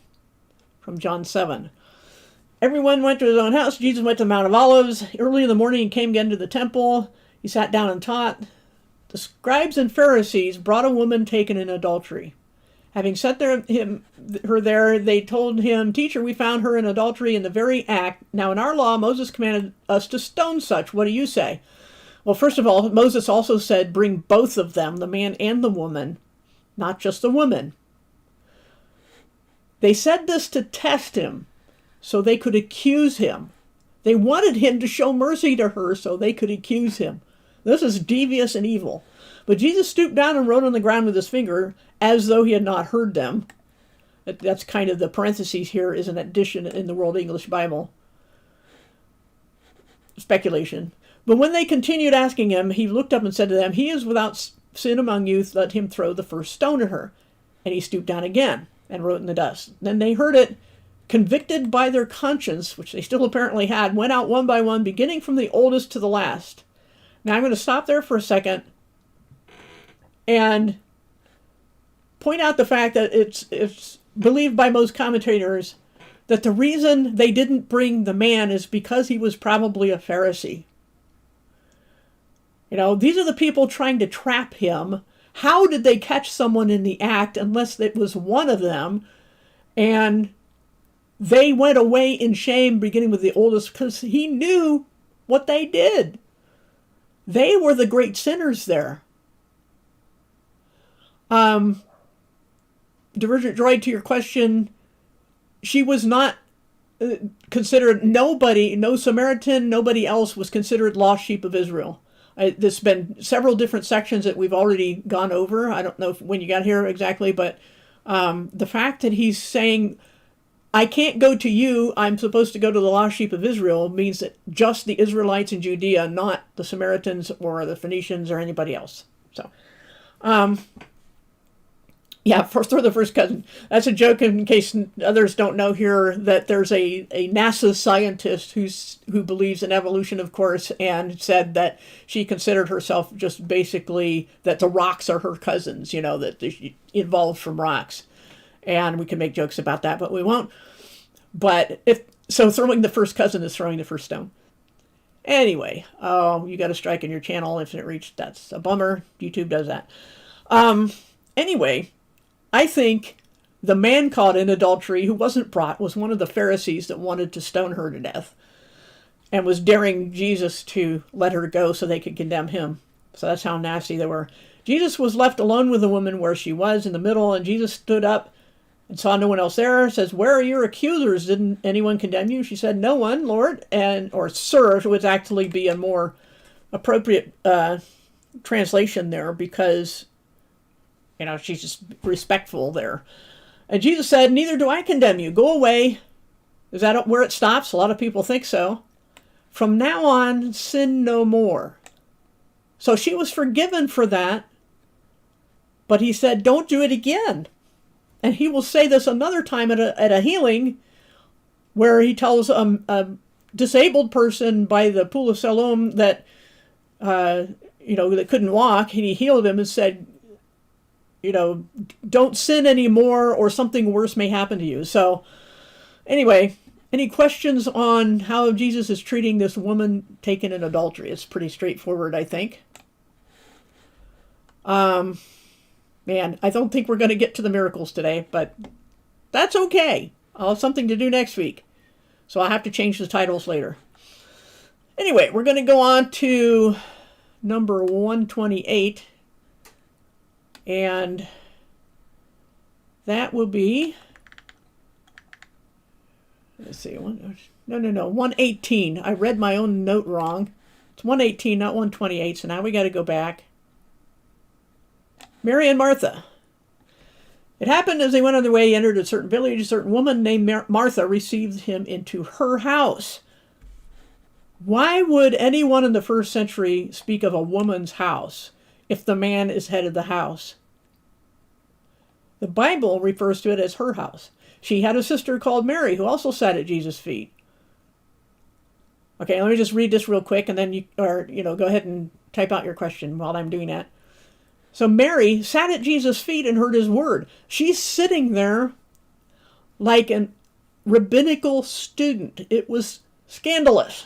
from John 7. Everyone went to his own house. Jesus went to the Mount of Olives. Early in the morning, he came again to the temple. He sat down and taught. The scribes and Pharisees brought a woman taken in adultery. Having set her there, they told him, Teacher, we found her in adultery in the very act. Now in our law, Moses commanded us to stone such. What do you say? Well, first of all, Moses also said, bring both of them, the man and the woman, not just the woman. They said this to test him, so they could accuse him. They wanted him to show mercy to her so they could accuse him. This is devious and evil. But Jesus stooped down and wrote on the ground with his finger, as though he had not heard them. That's kind of the parentheses here, is an addition in the World English Bible. Speculation. But when they continued asking him, he looked up and said to them, He is without sin among you, let him throw the first stone at her. And he stooped down again and wrote in the dust. Then they heard it, convicted by their conscience, which they still apparently had, went out one by one, beginning from the oldest to the last. Now I'm going to stop there for a second and point out the fact that it's believed by most commentators that the reason they didn't bring the man is because he was probably a Pharisee. You know, these are the people trying to trap him. How did they catch someone in the act unless it was one of them? And they went away in shame, beginning with the oldest, because he knew what they did. They were the great sinners there. Divergent Droid, to your question, she was not considered, no Samaritan, nobody else was considered lost sheep of Israel. There's been several different sections that we've already gone over. I don't know when you got here exactly, but the fact that he's saying, I can't go to you, I'm supposed to go to the lost sheep of Israel, means that just the Israelites in Judea, not the Samaritans or the Phoenicians or anybody else. So, for the first cousin. That's a joke in case others don't know here, that there's a NASA scientist who believes in evolution, of course, and said that she considered herself just basically that the rocks are her cousins, that she evolved from rocks. And we can make jokes about that, but we won't. But throwing the first cousin is throwing the first stone. Anyway, you got a strike in your channel, Infinite Reach. That's a bummer. YouTube does that. Anyway, I think the man caught in adultery who wasn't brought was one of the Pharisees that wanted to stone her to death and was daring Jesus to let her go so they could condemn him. So that's how nasty they were. Jesus was left alone with the woman where she was in the middle, and Jesus stood up and saw no one else there. Says, where are your accusers? Didn't anyone condemn you? She said, no one, Lord, or Sir, would actually be a more appropriate translation there, because she's just respectful there. And Jesus said, neither do I condemn you. Go away. Is that where it stops? A lot of people think so. From now on, sin no more. So she was forgiven for that. But he said, don't do it again. And he will say this another time at a healing. where he tells a disabled person by the pool of Siloam that, that couldn't walk, and he healed him and said, don't sin anymore or something worse may happen to you. So anyway, any questions on how Jesus is treating this woman taken in adultery? It's pretty straightforward, I think. Man, I don't think we're going to get to the miracles today, but that's okay. I'll have something to do next week. So I'll have to change the titles later. Anyway, we're going to go on to number 128. And that will be, let's see, 118. I read my own note wrong. It's 118, not 128, so now we got to go back. Mary and Martha. It happened as they went on their way, he entered a certain village. A certain woman named Martha received him into her house. Why would anyone in the first century speak of a woman's house if the man is head of the house? The Bible refers to it as her house. She had a sister called Mary who also sat at Jesus' feet. Okay, let me just read this real quick and then go ahead and type out your question while I'm doing that. So Mary sat at Jesus' feet and heard his word. She's sitting there like a rabbinical student. It was scandalous.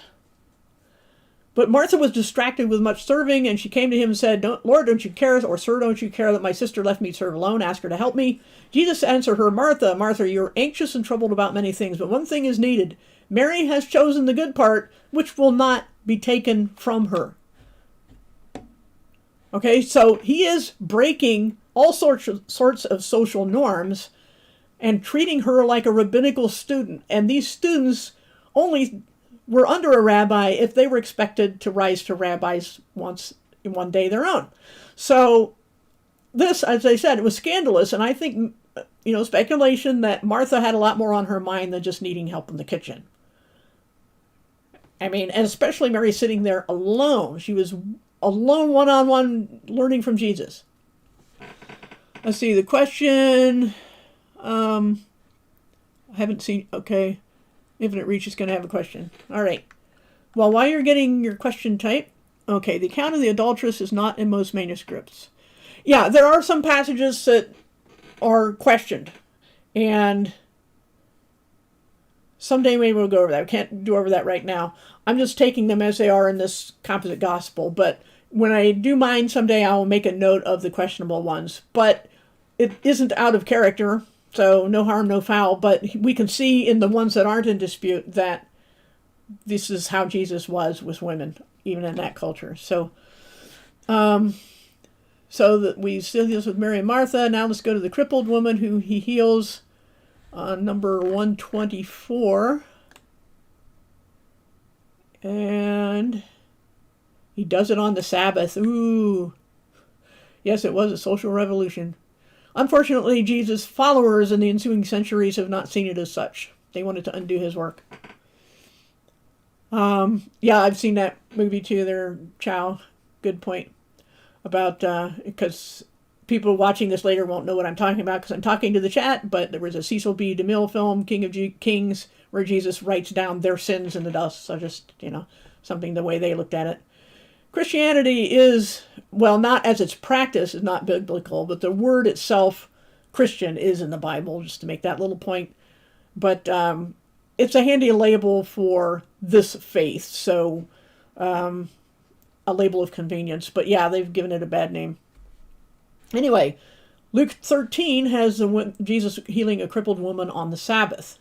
But Martha was distracted with much serving, and she came to him and said, Lord, don't you care, or Sir, don't you care that my sister left me to serve alone? Ask her to help me. Jesus answered her, Martha, Martha, you're anxious and troubled about many things, but one thing is needed. Mary has chosen the good part, which will not be taken from her. Okay, so he is breaking all sorts of social norms and treating her like a rabbinical student. And these students only were under a rabbi if they were expected to rise to rabbis one day their own. So this, as I said, it was scandalous. And I think, speculation that Martha had a lot more on her mind than just needing help in the kitchen. I mean, and especially Mary sitting there alone. She was alone, one-on-one, learning from Jesus. Let's see, the question, I haven't seen, okay. Infinite Reach is going to have a question. All right. Well, while you're getting your question typed, okay, the account of the adulteress is not in most manuscripts. Yeah, there are some passages that are questioned. And someday maybe we'll go over that. We can't do over that right now. I'm just taking them as they are in this composite gospel. But when I do mine someday, I will make a note of the questionable ones. But it isn't out of character. So no harm, no foul, but we can see in the ones that aren't in dispute that this is how Jesus was with women, even in that culture. So that we still deals with Mary and Martha. Now let's go to the crippled woman who he heals on number 124. And he does it on the Sabbath. Ooh. Yes, it was a social revolution. Unfortunately, Jesus' followers in the ensuing centuries have not seen it as such. They wanted to undo his work. Yeah, I've seen that movie too there, Chow. Good point. About, because people watching this later won't know what I'm talking about because I'm talking to the chat, but there was a Cecil B. DeMille film, King of Kings, where Jesus writes down their sins in the dust. So just, something the way they looked at it. Christianity is, well, not as its practice is not biblical, but the word itself, Christian, is in the Bible, just to make that little point. But it's a handy label for this faith, so a label of convenience. But yeah, they've given it a bad name. Anyway, Luke 13 has Jesus healing a crippled woman on the Sabbath.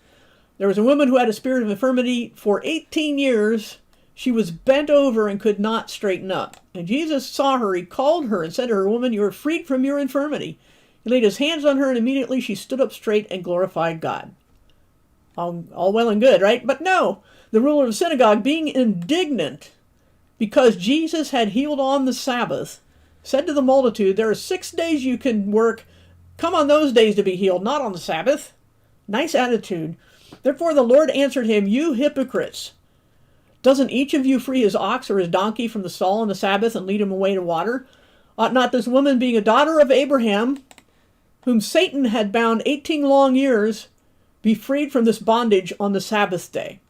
There was a woman who had a spirit of infirmity for 18 years. She was bent over and could not straighten up. And Jesus saw her. He called her and said to her, Woman, you are freed from your infirmity. He laid his hands on her, and immediately she stood up straight and glorified God. All well and good, right? But no, the ruler of the synagogue, being indignant because Jesus had healed on the Sabbath, said to the multitude, There are 6 days you can work. Come on those days to be healed, not on the Sabbath. Nice attitude. Therefore the Lord answered him, You hypocrites! Doesn't each of you free his ox or his donkey from the stall on the Sabbath and lead him away to water? Ought not this woman, being a daughter of Abraham, whom Satan had bound 18 long years, be freed from this bondage on the Sabbath day.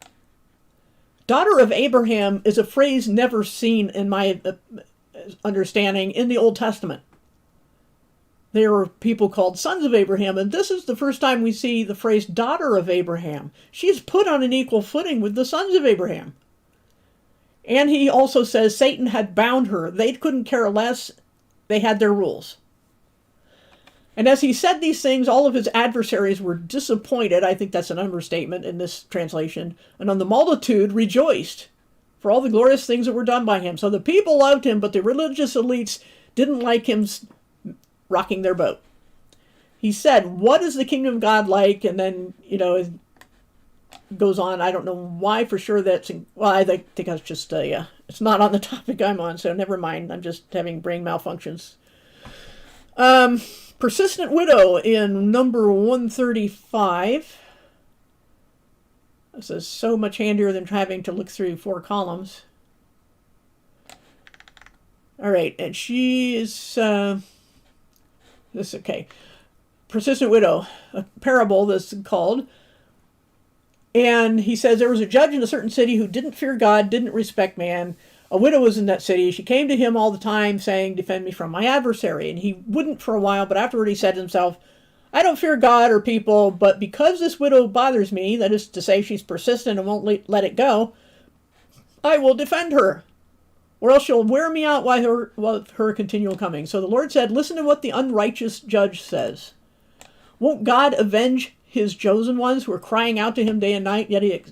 Daughter of Abraham is a phrase never seen, in my understanding, in the Old Testament. There were people called sons of Abraham, and this is the first time we see the phrase daughter of Abraham. She is put on an equal footing with the sons of Abraham. And he also says Satan had bound her. They couldn't care less. They had their rules. And as he said these things, all of his adversaries were disappointed. I think that's an understatement in this translation. And on the multitude rejoiced for all the glorious things that were done by him. So the people loved him, but the religious elites didn't like him rocking their boat. He said, what is the kingdom of God like? And then, it goes on. I don't know why for sure that's, I think that's just, it's not on the topic I'm on, so never mind. I'm just having brain malfunctions. Persistent widow in number 135. This is so much handier than having to look through 4 columns. All right, and she is, okay. Persistent widow, a parable that's called. And he says there was a judge in a certain city who didn't fear God, didn't respect man. A widow was in that city. She came to him all the time saying, defend me from my adversary. And he wouldn't for a while, but afterward he said to himself, I don't fear God or people, but because this widow bothers me, that is to say she's persistent and won't let it go, I will defend her, or else she'll wear me out with her continual coming. So the Lord said, listen to what the unrighteous judge says. Won't God avenge his chosen ones who are crying out to him day and night, yet he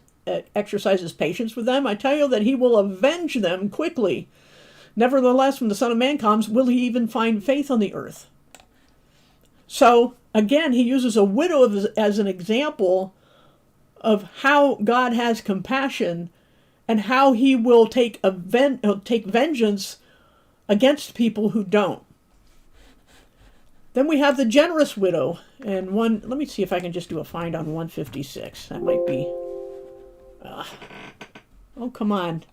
exercises patience with them? I tell you that he will avenge them quickly. Nevertheless, when the Son of Man comes, will he even find faith on the earth? So, again, he uses a widow as an example of how God has compassion and how he will take vengeance against people who don't. Then we have the generous widow. And let me see if I can just do a find on 156. That might be... oh, come on.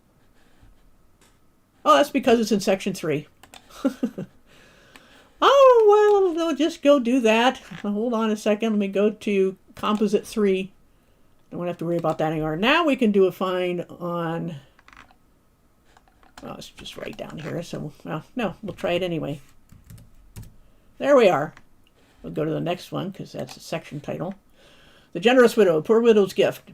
Oh, that's because it's in section 3. Oh, well, just go do that. Hold on a second. Let me go to composite 3. Don't have to worry about that anymore. Now we can do a find on... Oh, it's just right down here. So, well, no, we'll try it anyway. There we are. We'll go to the next one because that's a section title. The generous widow, poor widow's gift.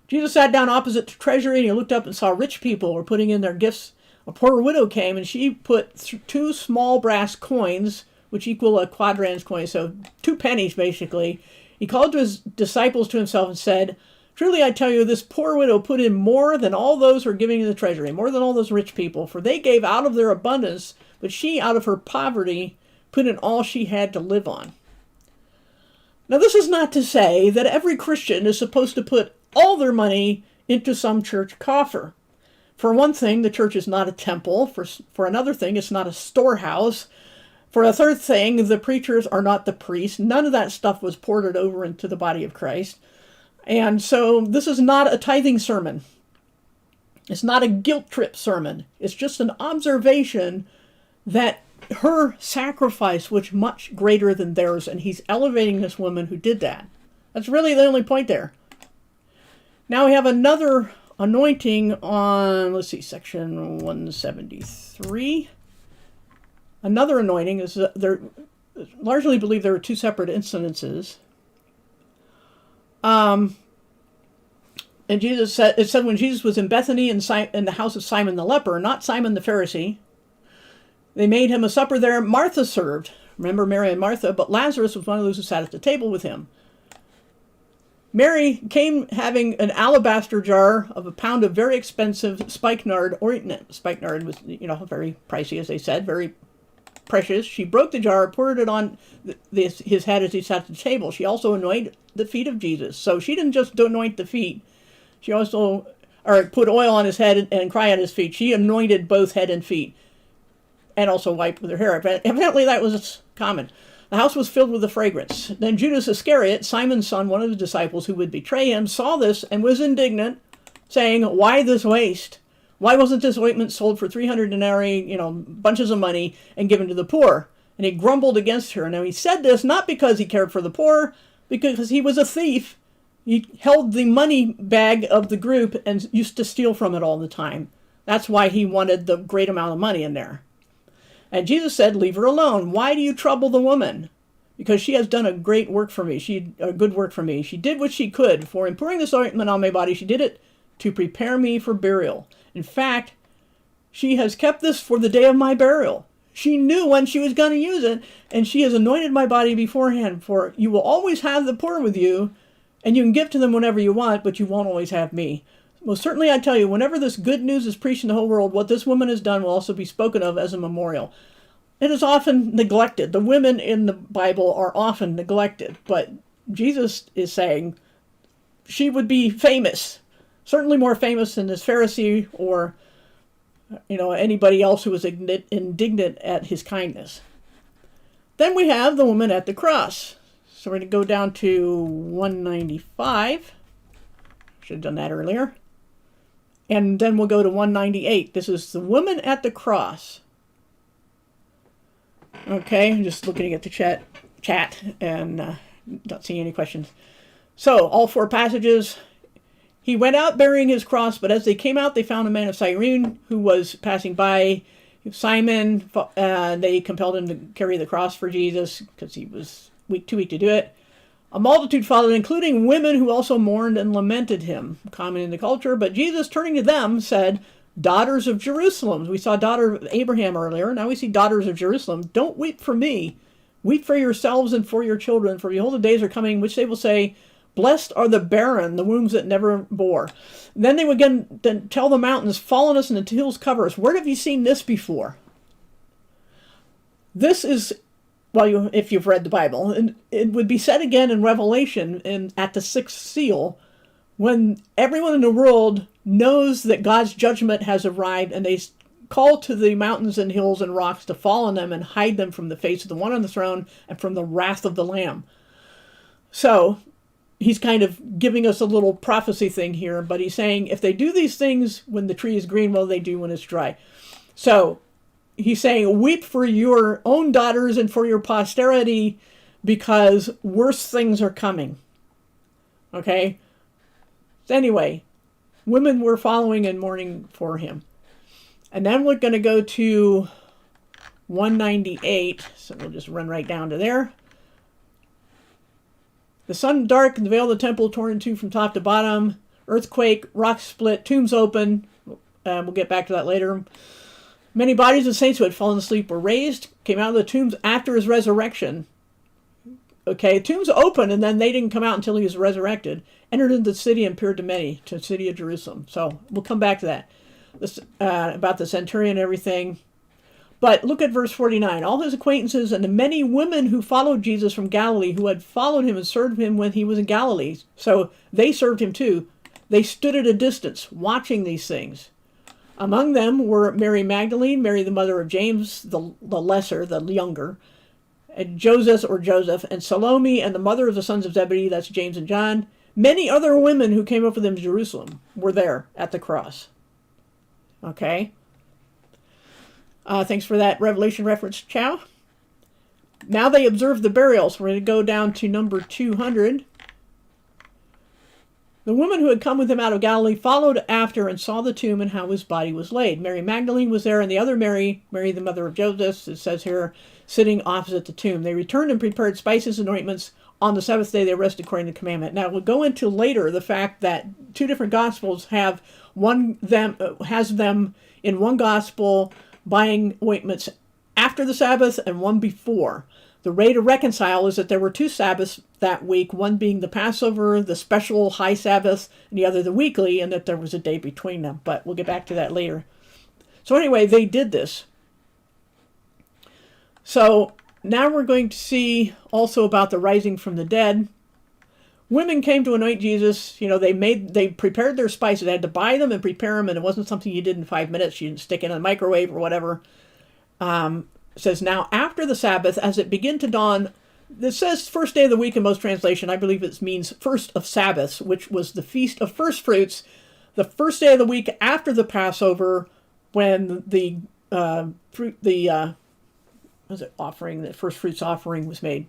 Jesus sat down opposite the treasury and he looked up and saw rich people were putting in their gifts. A poor widow came and she put 2 small brass coins, which equal a quadrans coin, so 2 pennies basically. He called to his disciples to himself and said, truly I tell you, this poor widow put in more than all those who are giving to the treasury, more than all those rich people, for they gave out of their abundance, but she out of her poverty put in all she had to live on. Now this is not to say that every Christian is supposed to put all their money into some church coffer. For one thing, the church is not a temple. For another thing, it's not a storehouse. For a third thing, the preachers are not the priests. None of that stuff was ported over into the body of Christ. And so this is not a tithing sermon. It's not a guilt trip sermon. It's just an observation that her sacrifice was much greater than theirs, and he's elevating this woman who did that. That's really the only point there. Now we have another anointing on, let's see, section 173. Another anointing is, there largely believe there are 2 separate incidences. And it said when Jesus was in Bethany in the house of Simon the leper, not Simon the Pharisee, they made him a supper there. Martha served. Remember Mary and Martha, but Lazarus was one of those who sat at the table with him. Mary came having an alabaster jar of a pound of very expensive spikenard ointment. Spikenard was, very pricey, as they said, very precious. She broke the jar, poured it on his head as he sat at the table. She also anointed the feet of Jesus. So she didn't just anoint the feet. She also put oil on his head and cry on his feet. She anointed both head and feet. And also wiped with her hair. But evidently that was common. The house was filled with the fragrance. Then Judas Iscariot, Simon's son, one of the disciples who would betray him, saw this and was indignant, saying, why this waste? Why wasn't this ointment sold for 300 denarii, bunches of money, and given to the poor? And he grumbled against her. Now he said this not because he cared for the poor, because he was a thief. He held the money bag of the group and used to steal from it all the time. That's why he wanted the great amount of money in there. And Jesus said, leave her alone. Why do you trouble the woman? Because she has done a great work for me. A good work for me. She did what she could. For in pouring this ointment on my body, she did it to prepare me for burial. In fact, she has kept this for the day of my burial. She knew when she was going to use it, and she has anointed my body beforehand. For you will always have the poor with you, and you can give to them whenever you want, but you won't always have me. Most certainly I tell you, whenever this good news is preached in the whole world, what this woman has done will also be spoken of as a memorial. It is often neglected. The women in the Bible are often neglected, but Jesus is saying she would be famous, certainly more famous than this Pharisee or anybody else who was indignant at his kindness. Then we have the woman at the cross. So we're going to go down to 195. Should have done that earlier. And then we'll go to 198. This is the woman at the cross. Okay, I'm just looking at the chat and not seeing any questions. So, all 4 passages. He went out bearing his cross, but as they came out, they found a man of Cyrene who was passing by. Simon, they compelled him to carry the cross for Jesus because he was too weak to do it. A multitude followed, including women who also mourned and lamented him, common in the culture. But Jesus, turning to them, said, daughters of Jerusalem. We saw daughter of Abraham earlier. Now we see daughters of Jerusalem. Don't weep for me. Weep for yourselves and for your children. For behold, the days are coming, which they will say, blessed are the barren, the wombs that never bore. Then they would again tell the mountains, fall on us, and the hills cover us. Where have you seen this before? This is, well, if you've read the Bible, and it would be said again in Revelation at the 6th seal, when everyone in the world knows that God's judgment has arrived, and they call to the mountains and hills and rocks to fall on them and hide them from the face of the one on the throne and from the wrath of the Lamb. So he's kind of giving us a little prophecy thing here, but he's saying if they do these things when the tree is green, well, they do when it's dry. So he's saying weep for your own daughters and for your posterity because worse things are coming. Okay? Anyway, women were following and mourning for him. And then we're going to go to 198. So we'll just run right down to there. The sun dark and the veil of the temple torn in two from top to bottom. Earthquake, rocks split, tombs open. We'll get back to that later. Many bodies of saints who had fallen asleep were raised, came out of the tombs after his resurrection. Okay, tombs open, and then they didn't come out until he was resurrected. Entered into the city and appeared to many, to the city of Jerusalem. So we'll come back to that. This, about the centurion and everything. But look at verse 49. All his acquaintances and the many women who followed Jesus from Galilee, who had followed him and served him when he was in Galilee. So they served him too. They stood at a distance, watching these things. Among them were Mary Magdalene, Mary the mother of James, the lesser, the younger, and Joseph, and Salome, and the mother of the sons of Zebedee, that's James and John. Many other women who came up with them to Jerusalem were there at the cross. Okay. Thanks for that Revelation reference, Chow. Now they observed the burials. We're going to go down to number 200. The woman who had come with him out of Galilee followed after and saw the tomb and how his body was laid. Mary Magdalene was there, and the other Mary, Mary the mother of Joseph, it says here, sitting opposite the tomb. They returned and prepared spices and ointments. On the seventh day they rested according to the commandment. Now we'll go into later the fact that two different gospels has them in one gospel buying ointments after the Sabbath and one before. The way to reconcile is that there were two Sabbaths that week, one being the Passover, the special high Sabbath, and the other the weekly, and that there was a day between them. But we'll get back to that later. So anyway, they did this. So now we're going to see also about the rising from the dead. Women came to anoint Jesus. You know, they prepared their spices. They had to buy them and prepare them, and it wasn't something you did in 5 minutes. You didn't stick it in a microwave or whatever. It says, now after the Sabbath, as it began to dawn, it says first day of the week in most translation. I believe it means first of Sabbaths, which was the feast of first fruits, the first day of the week after the Passover, when the first fruits offering was made.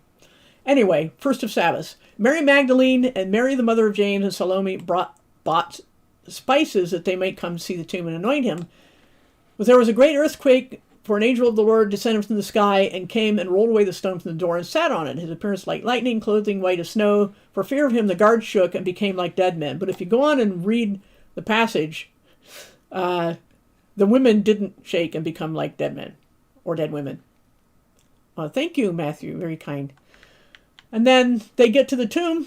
Anyway, first of Sabbath. Mary Magdalene and Mary the mother of James and Salome bought spices that they might come see the tomb and anoint him. But there was a great earthquake, for an angel of the Lord descended from the sky and came and rolled away the stone from the door and sat on it. His appearance like lightning, clothing white as snow. For fear of him, the guards shook and became like dead men. But if you go on and read the passage, the women didn't shake and become like dead men or dead women. Thank you, Matthew. Very kind. And then they get to the tomb,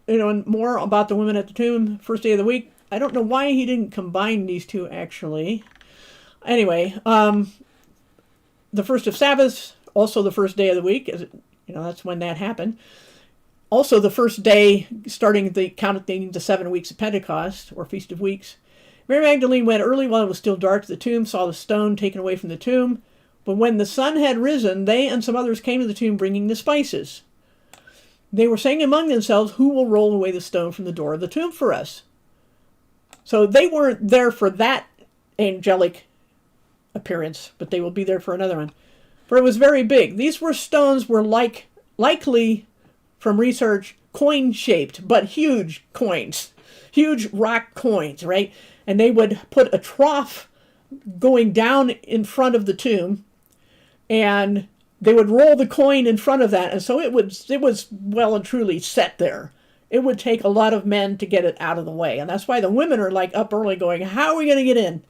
and more about the women at the tomb, first day of the week. I don't know why he didn't combine these two, actually. Anyway, the first of Sabbath, also the first day of the week, that's when that happened. Also the first day, starting counting the 7 weeks of Pentecost, or Feast of Weeks. Mary Magdalene went early while it was still dark to the tomb, saw the stone taken away from the tomb. But when the sun had risen, they and some others came to the tomb bringing the spices. They were saying among themselves, who will roll away the stone from the door of the tomb for us? So they weren't there for that angelic appearance, but they will be there for another one. For it was very big. These stones were likely, from research, coin-shaped, but huge coins. Huge rock coins, right? And they would put a trough going down in front of the tomb, and they would roll the coin in front of that, and so it was well and truly set there. It would take a lot of men to get it out of the way, and that's why the women are like up early going, how are we going to get in?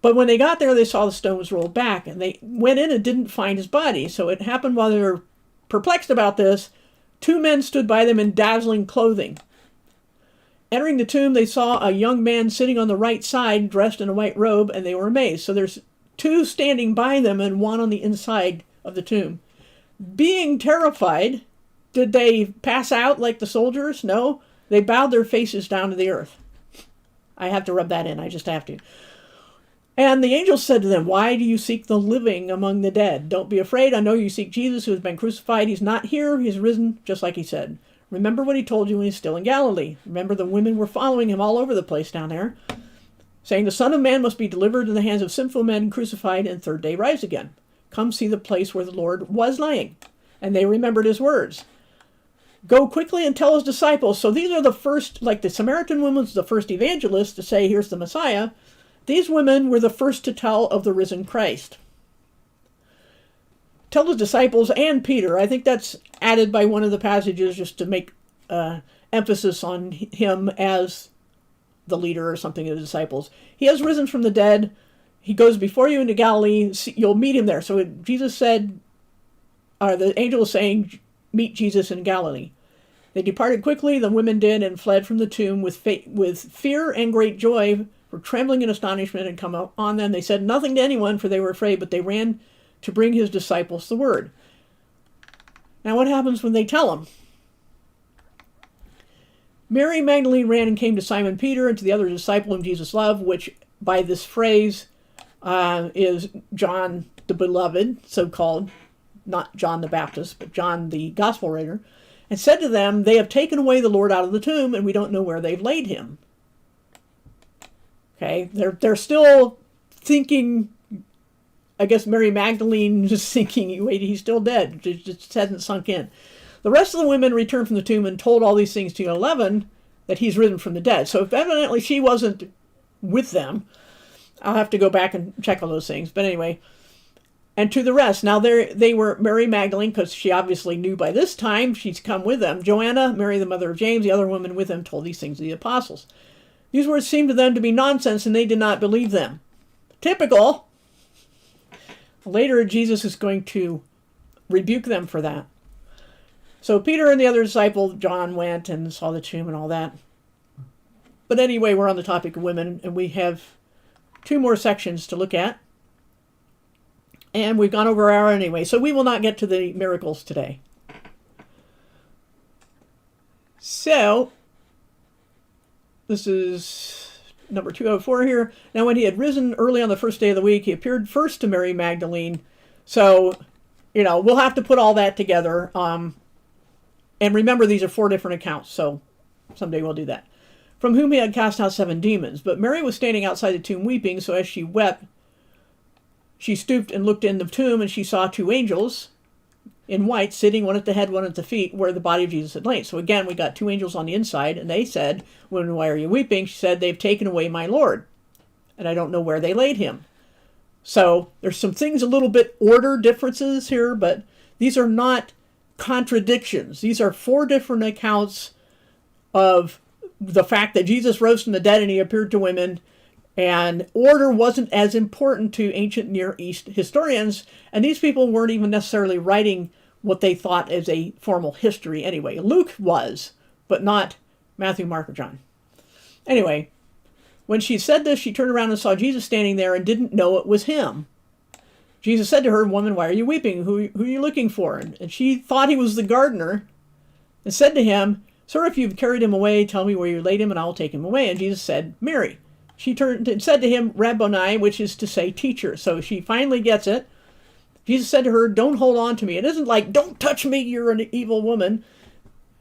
But when they got there, they saw the stone was rolled back, and they went in and didn't find his body. So it happened while they were perplexed about this, 2 men stood by them in dazzling clothing. Entering the tomb, they saw a young man sitting on the right side, dressed in a white robe, and they were amazed. So there's 2 standing by them and 1 on the inside of the tomb. Being terrified, did they pass out like the soldiers? No. They bowed their faces down to the earth. I have to rub that in. I just have to. And the angel said to them, why do you seek the living among the dead? Don't be afraid. I know you seek Jesus who has been crucified. He's not here. He's risen, just like he said. Remember what he told you when he's still in Galilee. Remember the women were following him all over the place down there, saying the Son of Man must be delivered in the hands of sinful men, crucified, and 3rd day rise again. Come see the place where the Lord was lying. And they remembered his words. Go quickly and tell his disciples. So these are the first, like the Samaritan woman was the first evangelist to say, here's the Messiah. These women were the first to tell of the risen Christ. Tell the disciples and Peter. I think that's added by one of the passages just to make emphasis on him as the leader or something of the disciples. He has risen from the dead. He goes before you into Galilee. You'll meet him there. So Jesus said, the angel was saying, meet Jesus in Galilee. They departed quickly, the women did, and fled from the tomb with fear and great joy, for trembling and astonishment had come on them. They said nothing to anyone, for they were afraid, but they ran to bring his disciples the word. Now what happens when they tell him? Mary Magdalene ran and came to Simon Peter and to the other disciple whom Jesus loved, which by this phrase is John the Beloved, so-called, not John the Baptist, but John the Gospel writer, and said to them, they have taken away the Lord out of the tomb, and we don't know where they've laid him. Okay, they're still thinking, I guess Mary Magdalene is thinking, wait, he's still dead. It just hasn't sunk in. The rest of the women returned from the tomb and told all these things to 11, that he's risen from the dead. So if evidently she wasn't with them, I'll have to go back and check on those things. But anyway, and to the rest. Now they were Mary Magdalene, because she obviously knew by this time she's come with them. Joanna, Mary the mother of James, the other woman with them, told these things to the apostles. These words seemed to them to be nonsense, and they did not believe them. Typical. Later, Jesus is going to rebuke them for that. So Peter and the other disciple, John, went and saw the tomb and all that. But anyway, we're on the topic of women, and we have 2 more sections to look at. And we've gone over our hour anyway, so we will not get to the miracles today. So, this is number 204 here. Now when he had risen early on the first day of the week, he appeared first to Mary Magdalene. So, we'll have to put all that together. And remember, these are 4 different accounts, so someday we'll do that. From whom he had cast out 7 demons. But Mary was standing outside the tomb weeping, so as she wept, she stooped and looked in the tomb, and she saw 2 angels. in white, sitting, one at the head, one at the feet, where the body of Jesus had lain. So again, we got 2 angels on the inside, and they said, "Women, why are you weeping?" She said, "They've taken away my Lord, and I don't know where they laid him." So there's some things, a little bit order differences here, but these are not contradictions. These are 4 different accounts of the fact that Jesus rose from the dead and he appeared to women, and order wasn't as important to ancient Near East historians, and these people weren't even necessarily writing what they thought as a formal history anyway. Luke was, but not Matthew, Mark, or John. Anyway, when she said this, she turned around and saw Jesus standing there and didn't know it was him. Jesus said to her, "Woman, why are you weeping? Who are you looking for?" And she thought he was the gardener and said to him, "Sir, if you've carried him away, tell me where you laid him and I'll take him away." And Jesus said, "Mary." She turned and said to him, "Rabboni," which is to say teacher. So she finally gets it. Jesus said to her, "Don't hold on to me." It isn't like, "Don't touch me, you're an evil woman."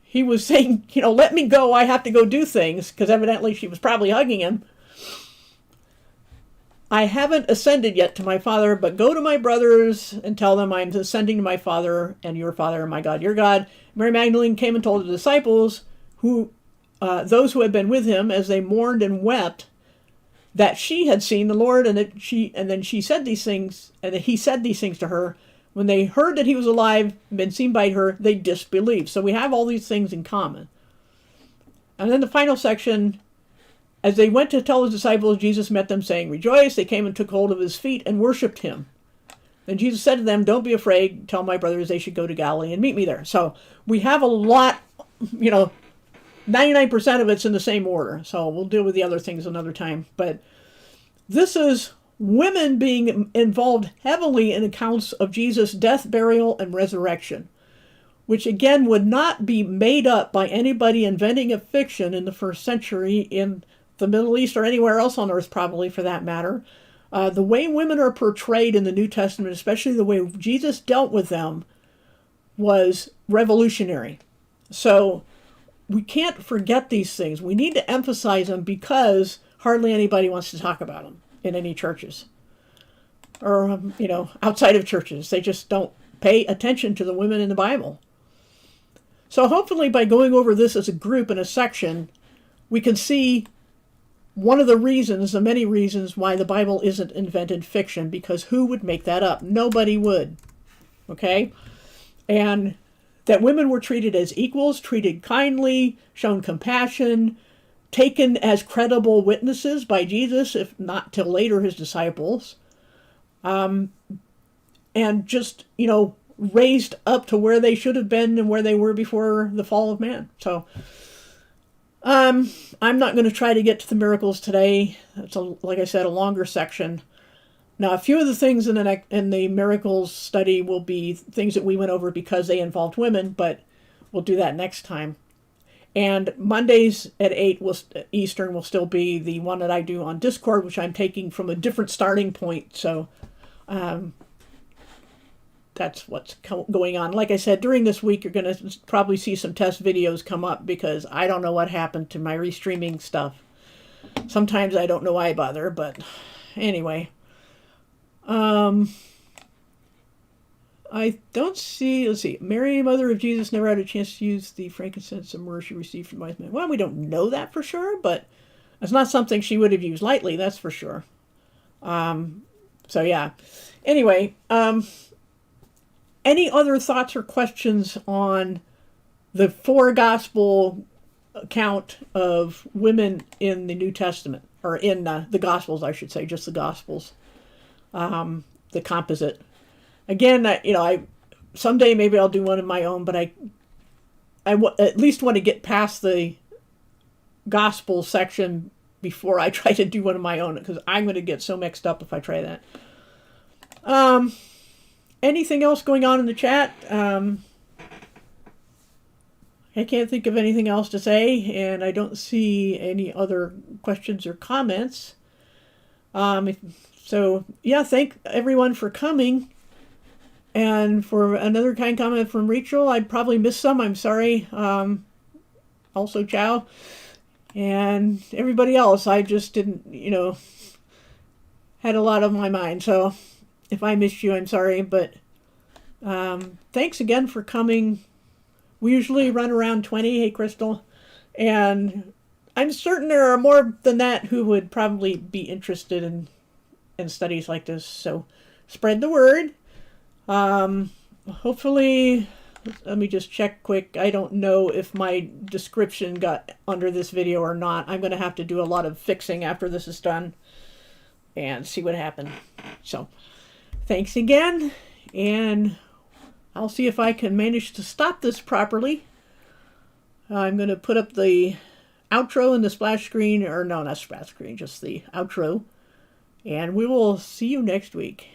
He was saying, "Let me go. I have to go do things," because evidently she was probably hugging him. "I haven't ascended yet to my Father, but go to my brothers and tell them I'm ascending to my Father and your Father, and my God, your God." Mary Magdalene came and told the disciples, those who had been with him, as they mourned and wept, that she had seen the Lord, and then he said these things to her. When they heard that he was alive and been seen by her, they disbelieved. So we have all these things in common. And then the final section, as they went to tell his disciples, Jesus met them, saying, "Rejoice." They came and took hold of his feet and worshipped him. Then Jesus said to them, "Don't be afraid. Tell my brothers they should go to Galilee and meet me there." So we have a lot, 99% of it's in the same order. So we'll deal with the other things another time. But this is women being involved heavily in accounts of Jesus' death, burial, and resurrection, which again would not be made up by anybody inventing a fiction in the 1st century in the Middle East or anywhere else on earth, probably, for that matter. The way women are portrayed in the New Testament, especially the way Jesus dealt with them, was revolutionary. So we can't forget these things. We need to emphasize them because hardly anybody wants to talk about them in any churches or, outside of churches. They just don't pay attention to the women in the Bible. So hopefully by going over this as a group in a section, we can see one of the reasons, the many reasons why the Bible isn't invented fiction, because who would make that up? Nobody would. Okay? And that women were treated as equals, treated kindly, shown compassion, taken as credible witnesses by Jesus, if not till later his disciples, and just, raised up to where they should have been and where they were before the fall of man. So I'm not going to try to get to the miracles today. It's, like I said, a longer section. Now, a few of the things in the miracles study will be things that we went over because they involved women, but we'll do that next time. And Mondays at 8 Eastern will still be the one that I do on Discord, which I'm taking from a different starting point. So that's what's going on. Like I said, during this week, you're going to probably see some test videos come up because I don't know what happened to my restreaming stuff. Sometimes I don't know why I bother, but anyway. I don't see, let's see, Mary, mother of Jesus, never had a chance to use the frankincense and myrrh she received from wise men. Well, we don't know that for sure, but it's not something she would have used lightly, that's for sure. So yeah. Anyway, any other thoughts or questions on the 4 gospel account of women in the New Testament, or in the Gospels, I should say, just the Gospels, the composite. Again, I someday maybe I'll do one of my own, but I at least want to get past the Gospel section before I try to do one of my own, because I'm going to get so mixed up if I try that. Anything else going on in the chat? I can't think of anything else to say, and I don't see any other questions or comments. So, yeah, thank everyone for coming. And for another kind comment from Rachel, I probably missed some. I'm sorry. Also, ciao. And everybody else, I just didn't, had a lot on my mind. So if I missed you, I'm sorry. But Thanks again for coming. We usually run around 20, hey Crystal, and I'm certain there are more than that who would probably be interested in studies like this. So spread the word. Hopefully, let me just check quick. I don't know if my description got under this video or not. I'm going to have to do a lot of fixing after this is done and see what happened. So thanks again, and I'll see if I can manage to stop this properly. I'm going to put up the outro in the splash screen, or no, not splash screen, just the outro. And we will see you next week.